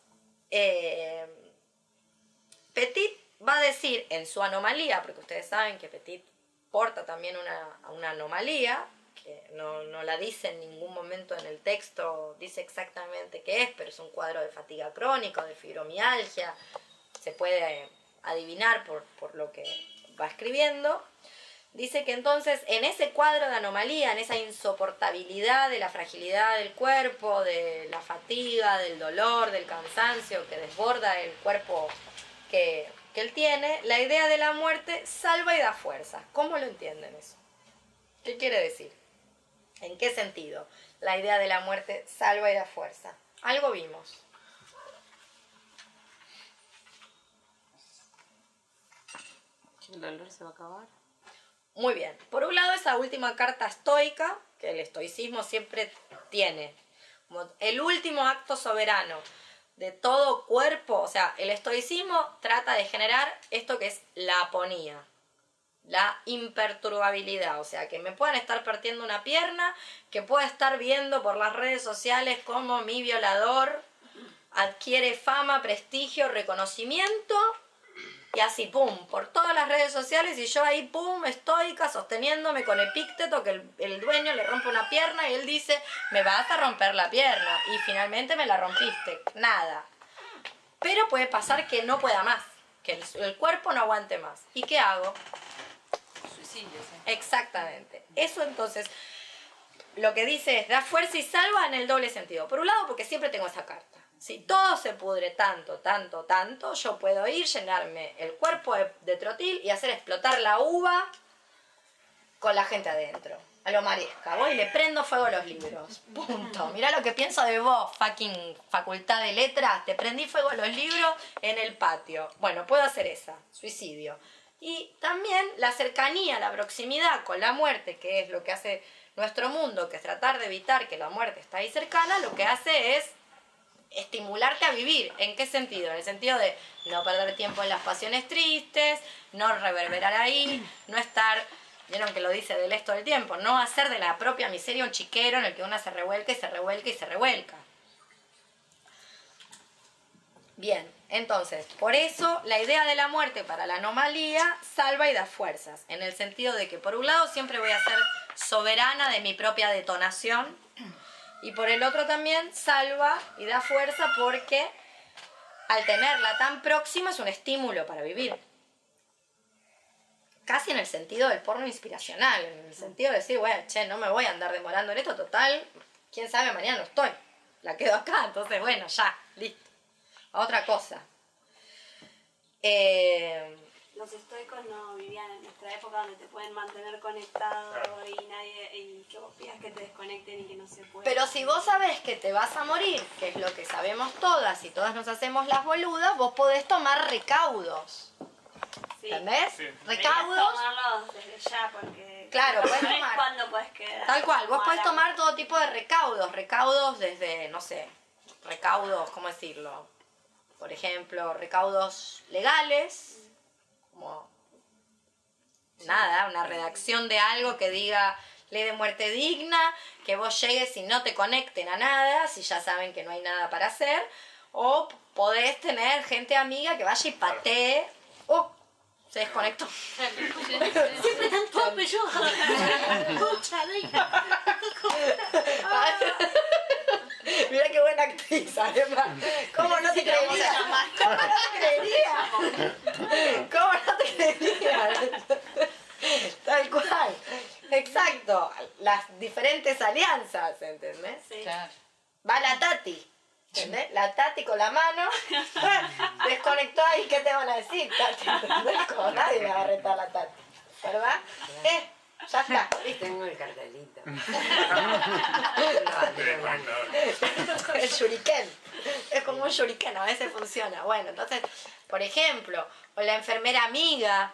Petit va a decir en su anomalía, porque ustedes saben que Petit porta también una anomalía, que no la dice en ningún momento en el texto, dice exactamente qué es, pero es un cuadro de fatiga crónica, de fibromialgia, se puede adivinar por lo que va escribiendo. Dice que entonces en ese cuadro de anomalía, en esa insoportabilidad de la fragilidad del cuerpo, de la fatiga, del dolor, del cansancio que desborda el cuerpo que él tiene, la idea de la muerte salva y da fuerza. ¿Cómo lo entienden eso? ¿Qué quiere decir? ¿En qué sentido? La idea de la muerte salva y da fuerza. Algo vimos. ¿El dolor se va a acabar? Muy bien. Por un lado, esa última carta estoica, que el estoicismo siempre tiene, como el último acto soberano de todo cuerpo. O sea, el estoicismo trata de generar esto que es la aponía, la imperturbabilidad. O sea, que me puedan estar partiendo una pierna, que pueda estar viendo por las redes sociales cómo mi violador adquiere fama, prestigio, reconocimiento, y así, pum, por todas las redes sociales, y yo ahí, pum, estoica, sosteniéndome con Epícteto, que el dueño le rompe una pierna y él dice, me vas a romper la pierna, y finalmente me la rompiste. Nada. Pero puede pasar que no pueda más, que el cuerpo no aguante más. ¿Y qué hago? Suicidio, sí. Exactamente. Eso entonces, lo que dice es, da fuerza y salva en el doble sentido. Por un lado, porque siempre tengo esa carta. Si todo se pudre tanto, tanto, tanto, yo puedo ir, llenarme el cuerpo de trotil y hacer explotar la uva con la gente adentro. A lo Maresca. Voy y le prendo fuego a los libros. Punto. Mirá lo que pienso de vos, fucking facultad de letras. Te prendí fuego a los libros en el patio. Bueno, puedo hacer esa. Suicidio. Y también la cercanía, la proximidad con la muerte, que es lo que hace nuestro mundo, que es tratar de evitar que la muerte está ahí cercana, lo que hace es estimularte a vivir. ¿En qué sentido? En el sentido de no perder tiempo en las pasiones tristes, no reverberar ahí, no estar, vieron que lo dice Deleuze todo el tiempo, no hacer de la propia miseria un chiquero en el que uno se revuelca y se revuelca y se revuelca. Bien, entonces, por eso la idea de la muerte para la anomalía salva y da fuerzas, en el sentido de que por un lado siempre voy a ser soberana de mi propia detonación, y por el otro también salva y da fuerza porque al tenerla tan próxima es un estímulo para vivir. Casi en el sentido del porno inspiracional, en el sentido de decir, bueno, che, no me voy a andar demorando en esto, total, quién sabe, mañana no estoy, la quedo acá, entonces bueno, ya, listo. A otra cosa. Los estoicos no vivían en nuestra época donde te pueden mantener conectado y que vos pidas que te desconecten y que no se puede. Pero si vos sabés que te vas a morir, que es lo que sabemos todas y todas nos hacemos las boludas, vos podés tomar recaudos. Sí. ¿Entendés? Sí. Recaudos. Tomarlos desde ya porque Claro, podés no es tomar. cuando puedes quedar. Tal cual, vos podés mala. tomar todo tipo de recaudos. Recaudos desde, no sé, recaudos, ¿cómo decirlo? Por ejemplo, recaudos legales, como nada, una redacción de algo que diga ley de muerte digna, que vos llegues y no te conecten a nada, si ya saben que no hay nada para hacer, o podés tener gente amiga que vaya y patee. ¡Oh! Se desconectó. Siempre tan torpe yo. Pucha, deja. Mira qué buena actriz, además. ¿Cómo no te creería? ¿Cómo no te creería? ¿Cómo no te creería? Tal cual. Exacto. Las diferentes alianzas, ¿entendés? Sí. Claro. Va la Tati. ¿Entendés? La Tati con la mano desconectó ahí, ¿qué te van a decir, Tati? ¿Entendés? Como nadie me va a retar la Tati, ¿verdad? Ya está, ¿viste? Tengo el cartelito. El shuriken. Es como un shuriken, a veces funciona. Bueno, entonces, por ejemplo, o la enfermera amiga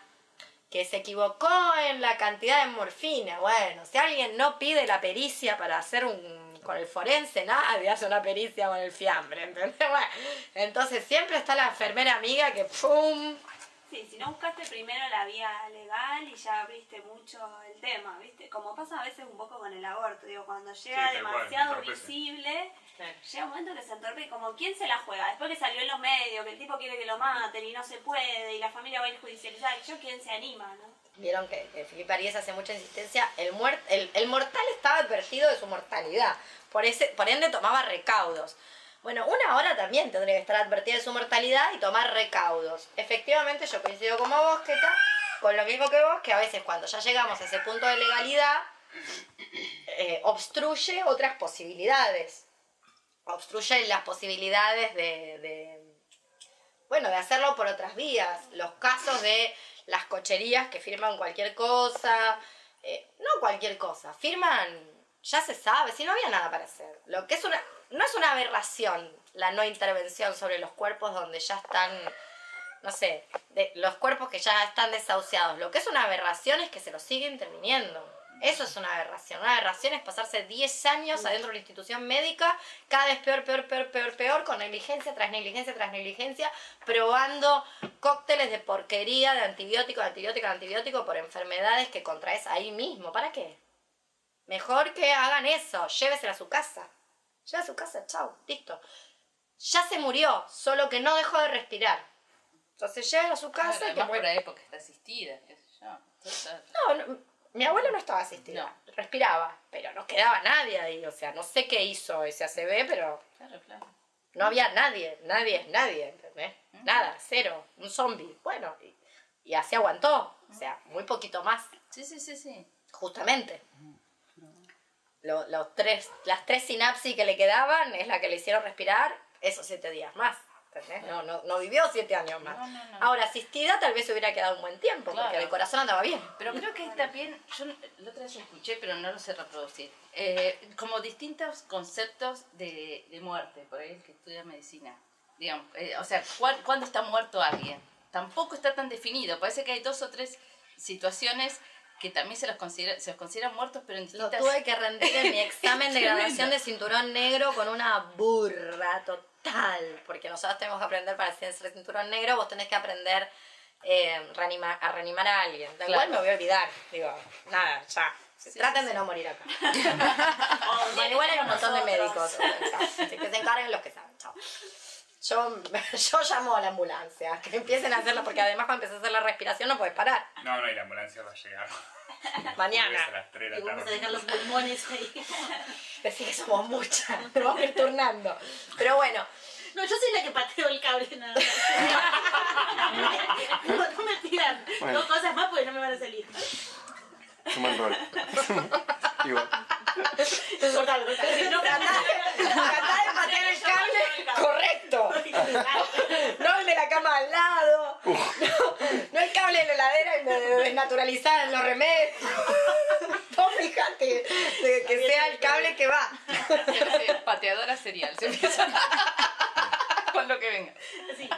que se equivocó en la cantidad de morfina. Bueno, si alguien no pide la pericia para hacer un con el forense nadie hace una pericia con el fiambre, ¿entendés? Bueno, entonces siempre está la enfermera amiga que ¡pum! Sí, si no buscaste primero la vía legal y ya abriste mucho el tema, ¿viste? Como pasa a veces un poco con el aborto, digo, cuando llega Sí, tal cual, demasiado entorpece. visible, llega un momento que se entorpece, y como ¿quién se la juega? Después que salió en los medios, que el tipo quiere que lo maten y no se puede, y la familia va a ir judicializar, ¿yo quién se anima, no? Vieron que Felipe Arias hace mucha insistencia, el mortal estaba advertido de su mortalidad, por ende tomaba recaudos. Bueno, una hora también tendría que estar advertida de su mortalidad y tomar recaudos. Efectivamente, yo coincido como vos, Keta, con lo mismo que vos, que a veces cuando ya llegamos a ese punto de legalidad, obstruye otras posibilidades. Obstruye las posibilidades de hacerlo por otras vías. Los casos de las cocherías que firman cualquier cosa, no cualquier cosa, firman, ya se sabe, si no había nada para hacer. Lo que es no es una aberración la no intervención sobre los cuerpos donde ya están, no sé, los cuerpos que ya están desahuciados. Lo que es una aberración es que se los sigue interviniendo. Eso es una aberración. Una aberración es pasarse 10 años adentro de una institución médica, cada vez peor, con negligencia tras negligencia tras negligencia, probando cócteles de porquería, de antibiótico por enfermedades que contraes ahí mismo. ¿Para qué? Mejor que hagan eso, llévesela a su casa. Llévesela a su casa, chau, listo. Ya se murió, solo que no dejó de respirar. Entonces llévesela a su casa y que por la época está asistida, qué sé yo. No, mi abuelo no estaba asistida, respiraba, pero no quedaba nadie ahí, o sea, no sé qué hizo ese ACV, pero Claro. no había nadie es nadie, ¿entendés? Nada, cero, un zombie, bueno, y así aguantó, o sea, muy poquito más. Sí. Justamente. Las tres sinapsis que le quedaban es la que le hicieron respirar esos 7 días más. ¿Entendés? No vivió 7 años más. No. Ahora, asistida tal vez se hubiera quedado un buen tiempo, Claro. porque el corazón andaba bien. Pero creo que también, yo la otra vez escuché, pero no lo sé reproducir, como distintos conceptos de muerte, por ahí el que estudia medicina. Digamos, o sea, ¿cuándo está muerto alguien? Tampoco está tan definido. Parece que hay 2 o 3 situaciones que también se los consideran muertos, pero en Lo distintas... tuve que rendir en mi examen de graduación de cinturón negro con una burra total, porque nosotros tenemos que aprender para ser cinturón negro, vos tenés que aprender a reanimar a alguien, del cual me voy a olvidar, digo, nada, ya. Traten de no morir acá. Bueno, igual hay un montón de médicos, así que se encarguen los que saben, chao. Yo llamo a la ambulancia, que empiecen a hacerlo, porque además cuando empezás a hacer la respiración no puedes parar. No, y la ambulancia va a llegar. Mañana. A las 3 de Y la vamos a tarde. dejar los pulmones ahí. Decir que somos muchas, nos vamos a ir turnando. Pero bueno, No, yo soy la que pateo el cable nada más. No me tiran Bueno. 2 cosas más porque no me van a salir. Suma el rol. Igual. Cortalo. No, tratá de patear el cable correcto. No el de la cama al lado. No el cable de la heladera y me desnaturalizar en los remedios. Vos fíjate de que sea el cable que va. Pateadora serial, se empieza con lo que venga. Sí.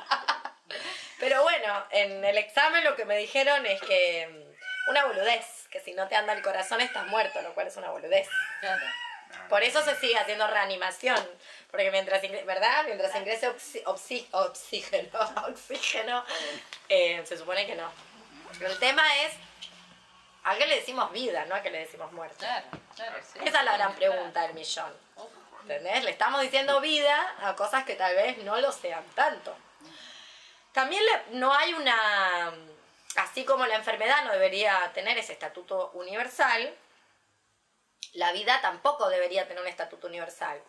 Pero bueno, en el examen lo que me dijeron es que una boludez, que si no te anda el corazón estás muerto, lo cual es una boludez. Claro. Por eso se sigue haciendo reanimación, porque mientras ingrese oxígeno, se supone que no. Pero el tema es, ¿a qué le decimos vida, no a qué le decimos muerte? Claro, sí. Esa es la gran pregunta del millón. ¿Entendés? Le estamos diciendo vida a cosas que tal vez no lo sean tanto. También no hay una... Así como la enfermedad no debería tener ese estatuto universal, la vida tampoco debería tener un estatuto universal.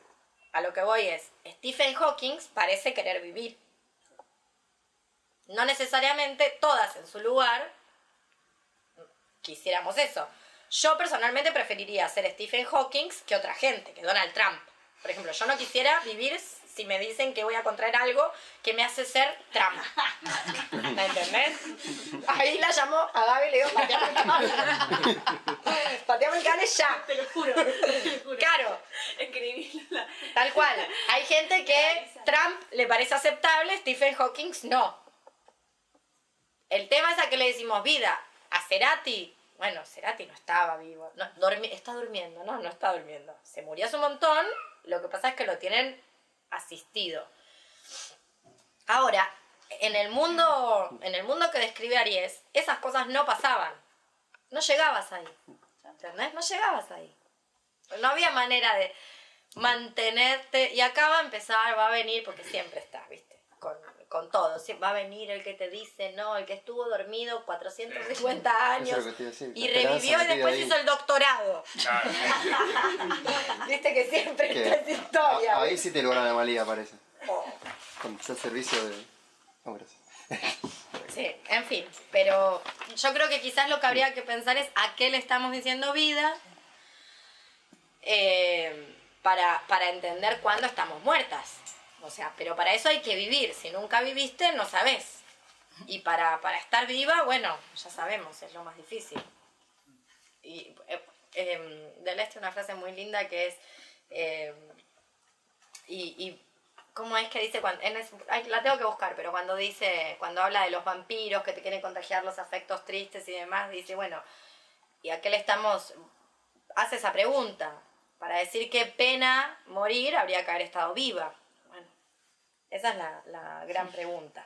A lo que voy es, Stephen Hawking parece querer vivir. No necesariamente todas en su lugar quisiéramos eso. Yo personalmente preferiría ser Stephen Hawking que otra gente, que Donald Trump. Por ejemplo, yo no quisiera vivir si me dicen que voy a contraer algo que me hace ser Trump. ¿Me entendés? Ahí la llamo a Gaby y le digo, pateame el cable. Pateame el cable ya. Te lo juro. Claro. Escribirla. Tal cual. Hay gente que Trump le parece aceptable, Stephen Hawking no. El tema es a que le decimos vida. A Cerati, bueno, Cerati no estaba vivo, no, está durmiendo, no está durmiendo. Se murió hace un montón, lo que pasa es que lo tienen asistido. Ahora, en el mundo que describe Aries, esas cosas no pasaban. No llegabas ahí. ¿Entendés? No llegabas ahí. No había manera de mantenerte. Y acá va a empezar, va a venir, porque siempre está, ¿viste? Con todo. Va a venir el que te dice, no, el que estuvo dormido 450 años Eso es lo que te iba a decir, y la esperanza revivió y metida después ahí. hizo el doctorado. Claro. Viste que siempre Que está esa historia. ahí sí te logra la malía, parece. Oh. Con el servicio de... No, gracias. Sí, en fin, pero yo creo que quizás lo que habría que pensar es a qué le estamos diciendo vida para entender cuándo estamos muertas. O sea, pero para eso hay que vivir. Si nunca viviste, no sabés. Y para estar viva, bueno, ya sabemos, es lo más difícil. Y Deleuze tiene una frase muy linda que es... ¿cómo es que dice? La tengo que buscar, pero cuando habla de los vampiros que te quieren contagiar los afectos tristes y demás, dice, bueno, ¿y a qué le estamos? Hace esa pregunta. Para decir qué pena morir, habría que haber estado viva. Bueno, esa es la gran pregunta.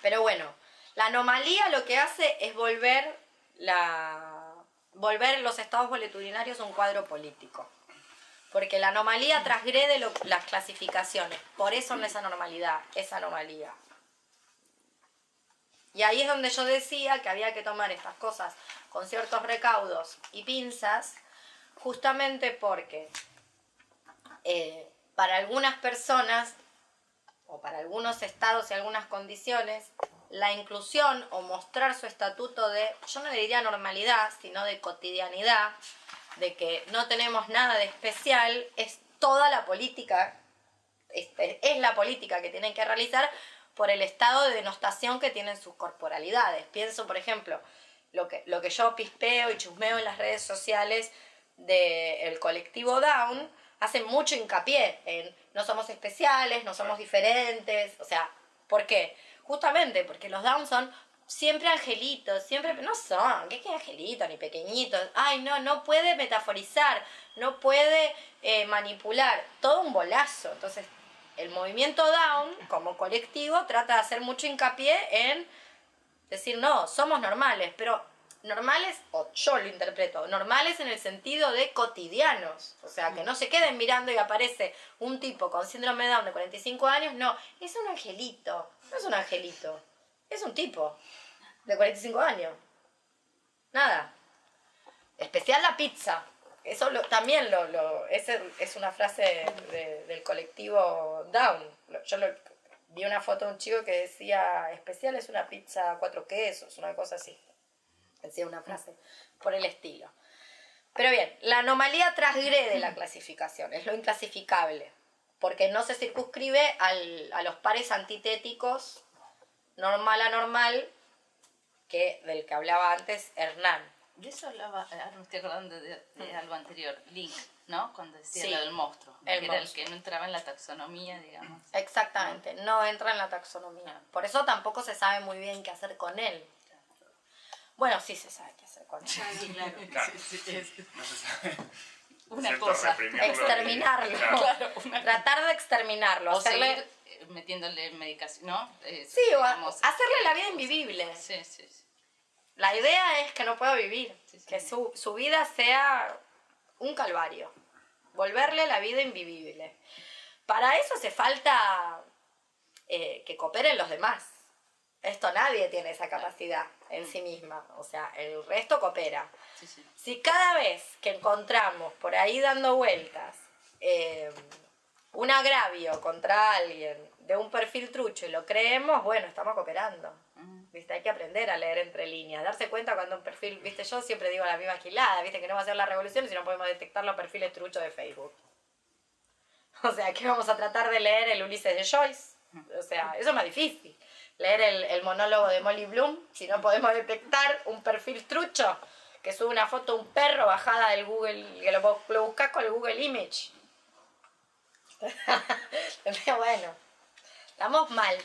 Pero bueno, la anomalía lo que hace es volver los estados boletudinarios a un cuadro político. Porque la anomalía transgrede las clasificaciones. Por eso no es anormalidad, es anomalía. Y ahí es donde yo decía que había que tomar estas cosas con ciertos recaudos y pinzas, justamente porque para algunas personas, o para algunos estados y algunas condiciones, la inclusión o mostrar su estatuto de, yo no le diría normalidad, sino de cotidianidad, de que no tenemos nada de especial, es toda la política, es la política que tienen que realizar por el estado de denostación que tienen sus corporalidades. Pienso, por ejemplo, lo que yo pispeo y chusmeo en las redes sociales del colectivo Down, hace mucho hincapié en no somos especiales, no somos diferentes, o sea, ¿por qué? Justamente porque los Down son siempre angelitos, siempre, no son, ¿qué angelitos ni pequeñitos? Ay, no puede metaforizar, no puede manipular, todo un bolazo. Entonces, el movimiento Down, como colectivo, trata de hacer mucho hincapié en decir, no, somos normales, pero normales, o yo lo interpreto, normales en el sentido de cotidianos, o sea, que no se queden mirando y aparece un tipo con síndrome de Down de 45 años, no, es un angelito, no es un angelito. Es un tipo de 45 años. Nada. Especial la pizza. Eso también es una frase del colectivo Down. Yo vi una foto de un chico que decía, especial es una pizza 4 quesos, una cosa así. Decía una frase por el estilo. Pero bien, la anomalía transgrede la clasificación, es lo inclasificable, porque no se circunscribe a los pares antitéticos normal anormal, del que hablaba antes Hernán. De eso hablaba, ahora me estoy acordando de algo anterior, Link, ¿no? Cuando decía Sí, lo del monstruo, el que era el monstruo. que no entraba en la taxonomía, digamos. Exactamente, no entra en la taxonomía. Por eso tampoco se sabe muy bien qué hacer con él. Bueno, sí se sabe qué hacer con él. Sí, claro. Claro. No se sabe. Una Una cosa. Exterminarlo. Claro, Tratar de exterminarlo. O hacerle... seguir metiéndole medicación, ¿no? Sí, o digamos, hacerle la vida invivible. Sí. La idea es que no pueda vivir, Sí. que su vida sea un calvario, volverle la vida invivible. Para eso hace falta que cooperen los demás. Esto nadie tiene esa capacidad en sí misma, o sea, el resto coopera. Sí. Si cada vez que encontramos por ahí dando vueltas un agravio contra alguien de un perfil trucho y lo creemos, bueno, estamos cooperando. ¿Viste? Hay que aprender a leer entre líneas, darse cuenta cuando un perfil, ¿viste? Yo siempre digo la misma gilada, ¿viste? Que no va a ser la revolución si no podemos detectar los perfiles truchos de Facebook. O sea, ¿qué vamos a tratar de leer el Ulises de Joyce? O sea, eso es más difícil. Leer el monólogo de Molly Bloom, si no podemos detectar un perfil trucho que sube una foto de un perro bajada del Google, que lo buscas con el Google Image. Bueno, estamos mal.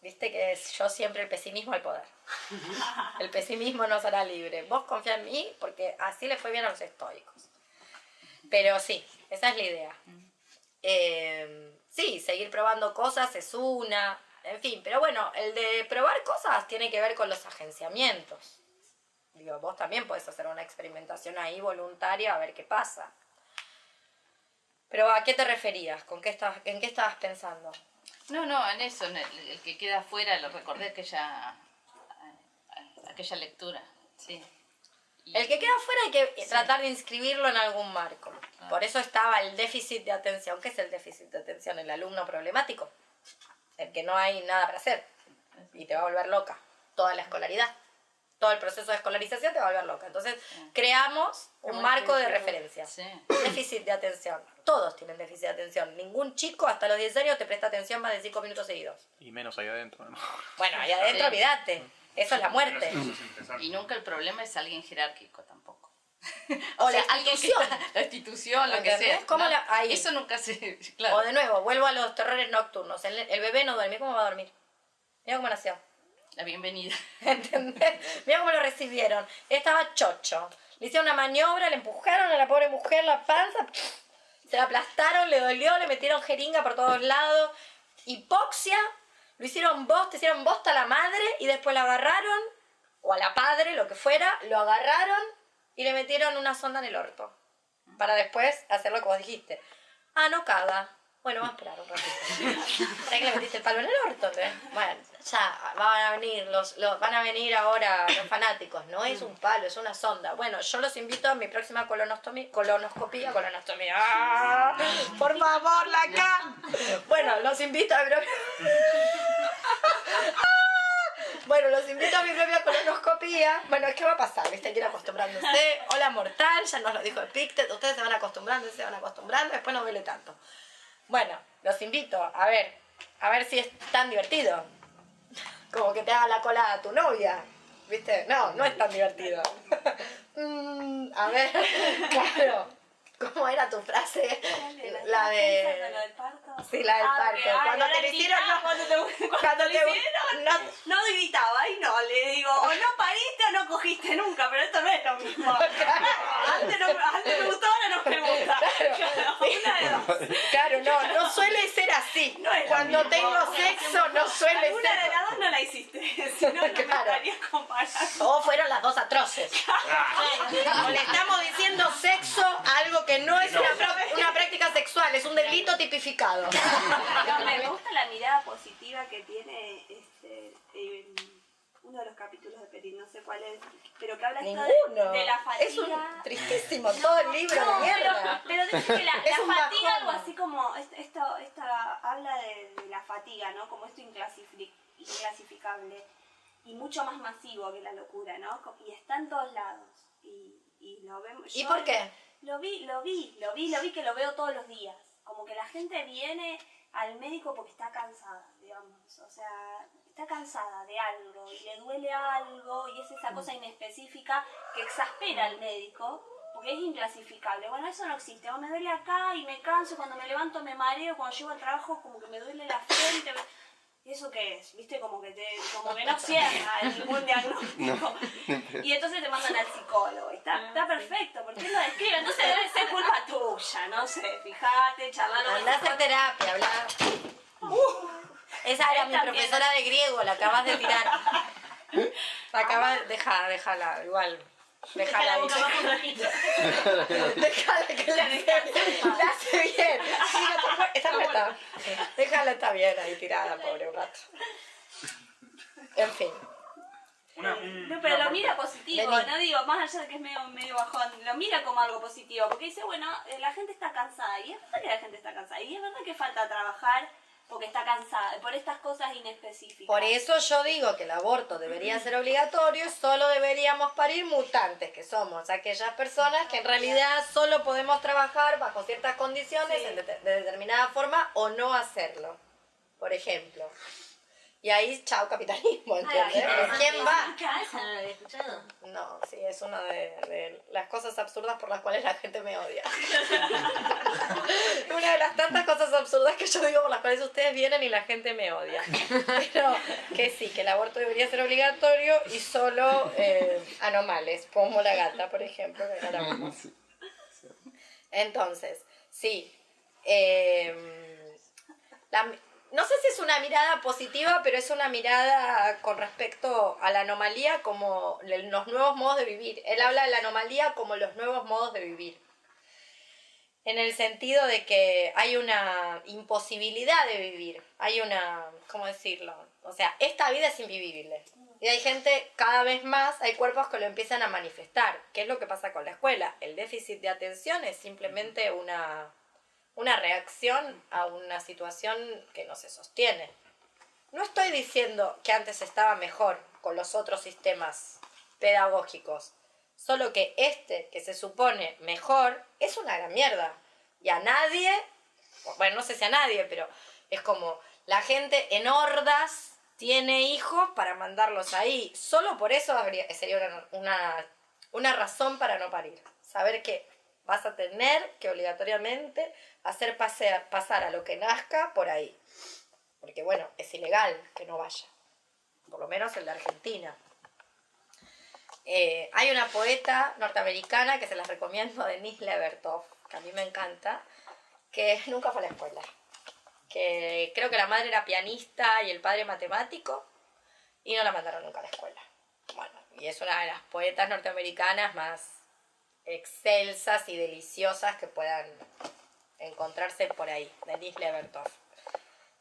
Viste que yo siempre el pesimismo al poder. El pesimismo nos hará libre. Vos confía en mí porque así le fue bien a los estoicos. Pero sí, esa es la idea. Sí, seguir probando cosas es una, en fin. Pero bueno, el de probar cosas tiene que ver con los agenciamientos. Digo, vos también podés hacer una experimentación ahí voluntaria a ver qué pasa. Pero ¿a qué te referías? ¿En qué estabas pensando? No, en eso, en el que queda afuera, lo recordé aquella lectura, sí. El que queda afuera hay que tratar de inscribirlo en algún marco. Por eso estaba el déficit de atención. ¿Qué es el déficit de atención? El alumno problemático. El que no hay nada para hacer. Y te va a volver loca. Toda la escolaridad. Todo el proceso de escolarización te va a volver loca. Entonces, creamos un marco de referencia. Sí. Déficit de atención. Todos tienen déficit de atención. Ningún chico hasta los 10 años te presta atención más de 5 minutos seguidos. Y menos ahí adentro, ¿no? Bueno, ahí adentro, olvídate. Eso es la muerte. Y nunca el problema es alguien jerárquico tampoco. O la alguien institución. la institución, lo que ¿Entendés? sea. ¿Cómo ¿no? ahí? Eso nunca se... Claro. O de nuevo, vuelvo a los terrores nocturnos. El bebé no duerme. ¿Cómo va a dormir? Mira cómo nació. La bienvenida. ¿Entendés? Mira cómo lo recibieron. Estaba chocho. Le hicieron una maniobra, le empujaron a la pobre mujer la panza, se la aplastaron, le dolió, le metieron jeringa por todos lados. Hipoxia, te hicieron bosta a la madre y después la agarraron, o a la padre, lo que fuera, lo agarraron y le metieron una sonda en el orto. Para después hacer lo que vos dijiste. Ah, no caga. Bueno, vamos a esperar un ratito. ¿Para qué le metiste el palo en el orto? ¿Entendés? Bueno, ya van a venir ahora los fanáticos. No es un palo, es una sonda. Bueno, yo los invito a mi próxima colonoscopía. ¡Ah! Por favor, la acá. Bueno, los invito a mi Bueno, los invito a mi propia colonoscopía. Bueno, ¿qué va a pasar? ¿Viste? Que ir acostumbrándose. Hola, mortal, ya nos lo dijo Epicteto. Ustedes se van acostumbrando, después no duele tanto. Bueno, los invito a ver si es tan divertido. Como que te haga la cola a tu novia. ¿Viste? No es tan divertido. A ver, claro. ¿Cómo era tu frase? La de... ¿Lo del parto? Sí, la del parto. Cuando te lo hicieron, no gritaba y no, le digo, o no pariste o no cogiste nunca, pero esto no es lo mismo. Antes me gustó, ahora no me gusta. Claro, no suele ser así. No es cuando tengo sexo no suele ser. Una de las dos no la hiciste, si no, no me estaría comparando. O fueron las dos atroces. O le estamos diciendo sexo a algo que no es una práctica sexual, es un delito tipificado. No, me gusta la mirada positiva que tiene uno de los capítulos de Petit, no sé cuál es, pero que habla esto de la fatiga. Es tristísimo, todo el libro de mierda. Pero dice que la fatiga, bajón. algo así como, esta habla de la fatiga, ¿no? Como esto inclasificable y mucho más masivo que la locura, ¿no? Y está en todos lados. Y lo vemos. ¿Y por qué? Lo vi que lo veo todos los días. Como que la gente viene al médico porque está cansada, digamos. O sea, está cansada de algo y le duele algo y es esa cosa inespecífica que exaspera al médico porque es inclasificable. Bueno, eso no existe. Me duele acá y me canso, cuando me levanto me mareo, cuando llego al trabajo como que me duele la frente. ¿Eso qué es? ¿Viste? Como que no cierra ningún diagnóstico. Y entonces te mandan al psicólogo. Está perfecto, porque él lo describe. Entonces debe ser culpa tuya, no sé. Fíjate, charlalo. Andá a hacer terapia, hablar. Esa era mi profesora de griego, la acabas de tirar. Déjala, igual. Déjala ahí. Déjala que la hace bien. Sí, está muerta. Déjala, está bien ahí tirada, pobre gato. En fin. No, pero lo mira positivo, no digo, más allá de que es medio bajón, lo mira como algo positivo, porque dice, bueno, la gente está cansada, y es verdad que la gente está cansada, y es verdad que falta trabajar porque está cansada, por estas cosas inespecíficas. Por eso yo digo que el aborto debería ser obligatorio y solo deberíamos parir mutantes, que somos aquellas personas que en realidad solo podemos trabajar bajo ciertas condiciones de determinada forma o no hacerlo, por ejemplo. Y ahí, chao capitalismo, ¿entendés? Claro. ¿Quién va? Esa no la había escuchado. No, sí, es una de las cosas absurdas por las cuales la gente me odia. Una de las tantas cosas absurdas que yo digo por las cuales ustedes vienen y la gente me odia. Pero que sí, que el aborto debería ser obligatorio y solo anomales, como la gata, por ejemplo. Que acá la vemos. Sí. Entonces, sí. No sé si es una mirada positiva, pero es una mirada con respecto a la anomalía como los nuevos modos de vivir. Él habla de la anomalía como los nuevos modos de vivir. En el sentido de que hay una imposibilidad de vivir. Hay una, ¿cómo decirlo? O sea, esta vida es invivible. Y hay gente, cada vez más, hay cuerpos que lo empiezan a manifestar. ¿Qué es lo que pasa con la escuela? El déficit de atención es simplemente una reacción a una situación que no se sostiene. No estoy diciendo que antes estaba mejor con los otros sistemas pedagógicos, solo que que se supone mejor, es una gran mierda. Y a nadie, bueno, no sé si a nadie, pero es como la gente en hordas tiene hijos para mandarlos ahí. Solo por eso sería una razón para no parir. Saber que vas a tener que obligatoriamente hacer pasar a lo que nazca por ahí. Porque bueno, es ilegal que no vaya. Por lo menos en la Argentina. Hay una poeta norteamericana que se las recomiendo, Denise Levertov, que a mí me encanta, que nunca fue a la escuela. Que creo que la madre era pianista y el padre matemático, y no la mandaron nunca a la escuela. Bueno, y es una de las poetas norteamericanas más excelsas y deliciosas que puedan encontrarse por ahí, Denise Levertov.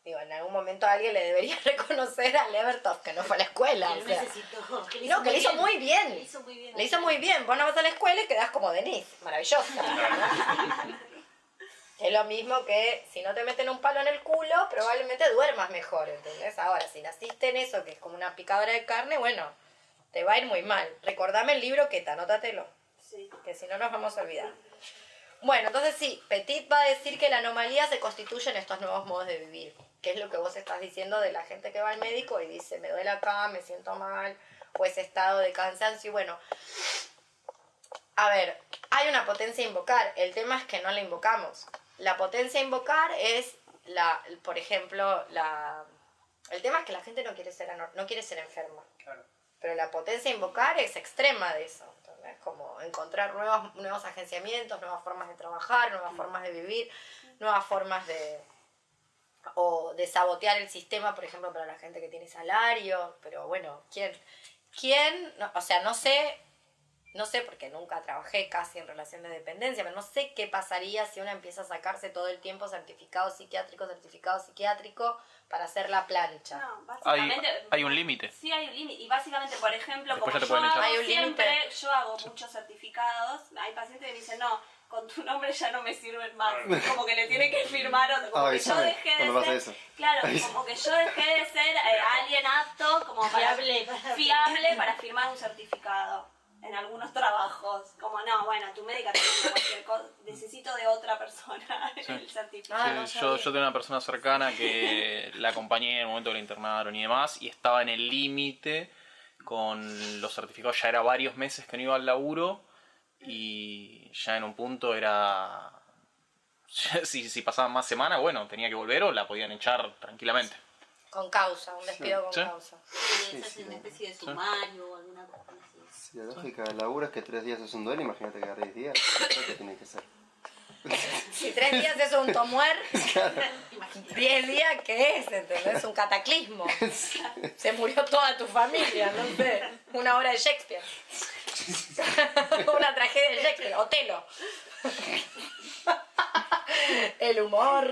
Digo, en algún momento alguien le debería reconocer a Levertov que no fue a la escuela. Que O sea. necesitó. Que No, que le hizo muy bien. Le hizo muy bien. Le hizo muy bien. Vos no vas a la escuela y quedás como Denise. Maravillosa. Es lo mismo que si no te meten un palo en el culo, probablemente duermas mejor, ¿entendés? Ahora, si naciste en eso, que es como una picadora de carne, bueno, te va a ir muy mal. Recordame el libro Queta, anótatelo. Sí. Que si no nos vamos a olvidar. Bueno, entonces sí, Petit va a decir que la anomalía se constituye en estos nuevos modos de vivir. Que es lo que vos estás diciendo de la gente que va al médico y dice, me duele acá, me siento mal, o ese estado de cansancio. Y bueno, a ver, hay una potencia a invocar. El tema es que no la invocamos. La potencia a invocar es, por ejemplo, el tema es que la gente no quiere ser enferma. Claro. Pero la potencia a invocar es extrema de eso. ¿Entendés? Como encontrar nuevos agenciamientos, nuevas formas de trabajar, nuevas formas de vivir, nuevas formas de sabotear el sistema, por ejemplo, para la gente que tiene salario. Pero bueno, ¿quién? No, o sea, no sé porque nunca trabajé casi en relación de dependencia, pero no sé qué pasaría si uno empieza a sacarse todo el tiempo certificado psiquiátrico para hacer la plancha. No, básicamente... Hay un límite. Sí, hay un límite. Y básicamente, por ejemplo, Después como ya te pueden echar. Hay un siempre, yo hago muchos certificados, hay pacientes que me dicen, no, con tu nombre ya no me sirven más. Como que le tienen que firmar otro. Como que yo dejé de pasa ser... eso. Claro, como que yo dejé de ser alguien apto, como fiable para firmar un certificado. En algunos trabajos, como no, bueno, tu médica te dice cualquier cosa, necesito de otra persona el certificado. Sí, yo tengo una persona cercana que la acompañé en el momento que la internaron y demás, y estaba en el límite con los certificados, ya era varios meses que no iba al laburo, y ya en un punto era... Si pasaban más semanas, bueno, tenía que volver o la podían echar tranquilamente. Con causa, un despido con causa. Sí, esa es una especie de sumario o alguna cosa así. Si la lógica del laburo es que 3 días es un duelo, imagínate que a 10 días. ¿Qué tiene que ser? Si 3 días es un tomuer, 10 días, ¿qué es? ¿Entendés? Un cataclismo. Se murió toda tu familia, no sé. Una obra de Shakespeare. Una tragedia de Shakespeare. Otelo. El humor.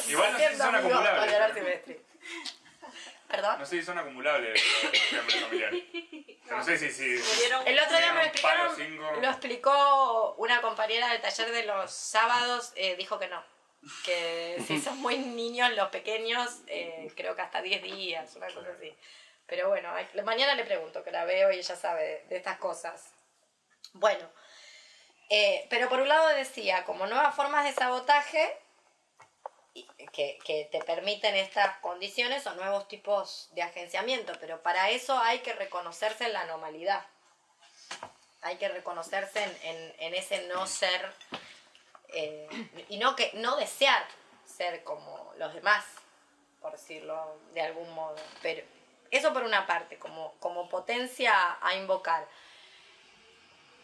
Igual no sé si son acumulables. ¿Perdón? No sé si son acumulables los nombres familiares. No sé si el otro día me lo un palo, explicaron, 5. lo explicó una compañera del taller de los sábados, dijo que no. Que si son muy niños, los pequeños, creo que hasta 10 días, una cosa así. Pero bueno, mañana le pregunto, que la veo y ella sabe de estas cosas. Bueno, pero por un lado decía, como nuevas formas de sabotaje, que te permiten estas condiciones o nuevos tipos de agenciamiento, pero para eso hay que reconocerse en la anomalidad. Hay que reconocerse en ese no ser y no desear ser como los demás, por decirlo de algún modo. Pero eso por una parte, como potencia a invocar.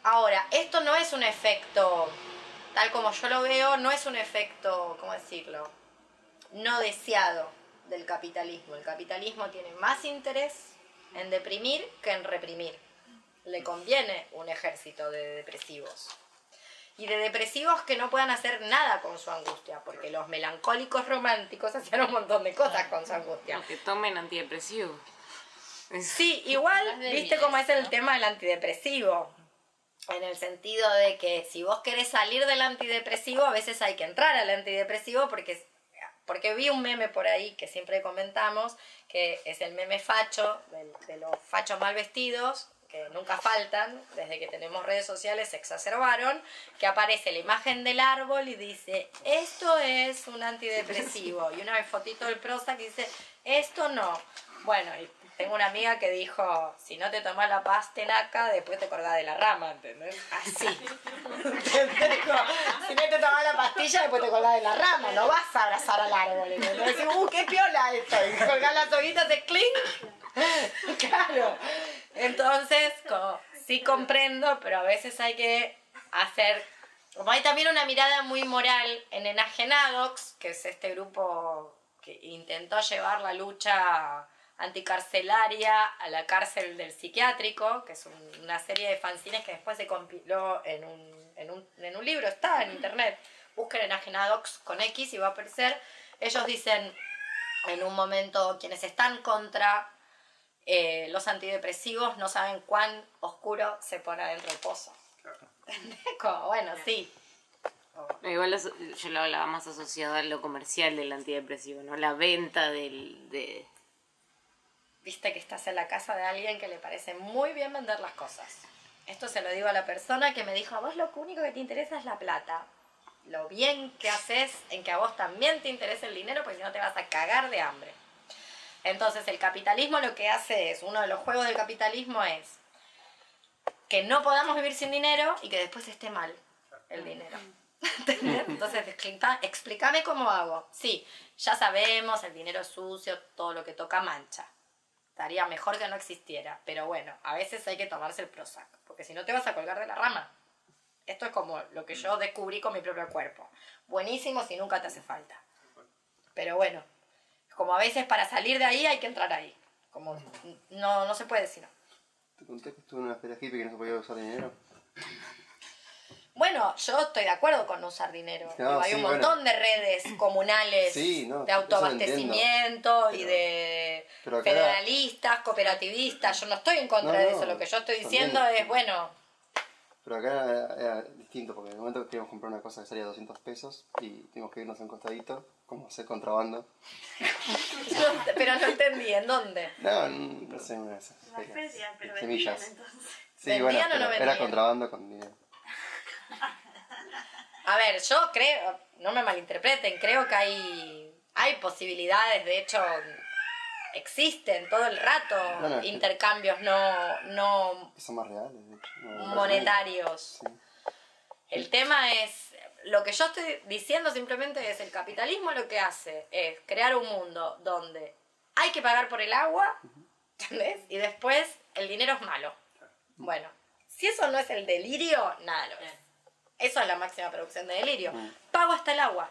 Ahora, esto no es un efecto, tal como yo lo veo, no es un efecto, ¿cómo decirlo?, no deseado del capitalismo. El capitalismo tiene más interés en deprimir que en reprimir. Le conviene un ejército de depresivos. Y de depresivos que no puedan hacer nada con su angustia, porque los melancólicos románticos hacían un montón de cosas con su angustia. Que tomen antidepresivos. Sí, igual, viste cómo es el tema del antidepresivo. En el sentido de que si vos querés salir del antidepresivo, a veces hay que entrar al antidepresivo porque vi un meme por ahí que siempre comentamos, que es el meme facho, de los fachos mal vestidos, que nunca faltan, desde que tenemos redes sociales se exacerbaron, que aparece la imagen del árbol y dice, esto es un antidepresivo, y una fotito del Prozac que dice, esto no. Bueno, y tengo una amiga que dijo, si no te tomas la pastenaca, después te colgás de la rama, ¿entendés? Así. ¿Entendés? Si no te tomas la pastilla, después te colgás de la rama, no vas a abrazar al árbol, ¿entendés? Decís, qué piola esto, y colgás las hojitas de clink. Claro. Entonces, sí comprendo, pero a veces hay que hacer... Como hay también una mirada muy moral en Enajenadox, que es este grupo que intentó llevar la lucha anticarcelaria a la cárcel del psiquiátrico, que es una serie de fanzines que después se compiló en un libro, está en internet. Busquen Enajenadox con X y va a aparecer. Ellos dicen en un momento, quienes están contra los antidepresivos no saben cuán oscuro se pone adentro del pozo. Como, bueno, sí. Igual yo lo hablaba más asociado a lo comercial del antidepresivo, ¿no? La venta de... Viste que estás en la casa de alguien que le parece muy bien vender las cosas. Esto se lo digo a la persona que me dijo, a vos lo único que te interesa es la plata. Lo bien que haces en que a vos también te interesa el dinero, porque si no te vas a cagar de hambre. Entonces el capitalismo lo que hace es, uno de los juegos del capitalismo es que no podamos vivir sin dinero y que después esté mal el dinero. ¿Entendés? Entonces explícame cómo hago. Sí, ya sabemos, el dinero es sucio, todo lo que toca mancha. Estaría mejor que no existiera, pero bueno, a veces hay que tomarse el Prozac, porque si no te vas a colgar de la rama. Esto es como lo que yo descubrí con mi propio cuerpo. Buenísimo si nunca te hace falta. Pero bueno, como a veces para salir de ahí hay que entrar ahí. Como no se puede decir no. ¿Te conté que estuve en una feria hippie que no se podía usar dinero? Bueno, yo estoy de acuerdo con no usar dinero. No, hay un montón de redes comunales de autoabastecimiento y de federalistas, cooperativistas. Yo no estoy en contra de eso. Lo que yo estoy diciendo es, bueno... Pero acá era distinto, porque en el momento que queríamos comprar una cosa que salía 200 pesos y tuvimos que irnos a un costadito, como hacer contrabando. Pero no entendí, ¿en dónde? No sé, una de esas. Las ferias, pero semillas. vendían entonces. Sí, bueno, ¿Vendían o no vendían? era contrabando con dinero. A ver, yo creo, no me malinterpreten, creo que hay posibilidades, de hecho existen todo el rato intercambios no que son más reales, de hecho. Monetarios. Sí. El tema es, lo que yo estoy diciendo simplemente es, el capitalismo lo que hace es crear un mundo donde hay que pagar por el agua, ¿entendés? Y después el dinero es malo. Bueno, si eso no es el delirio, nada lo es. Eso es la máxima producción de delirio. Pago hasta el agua.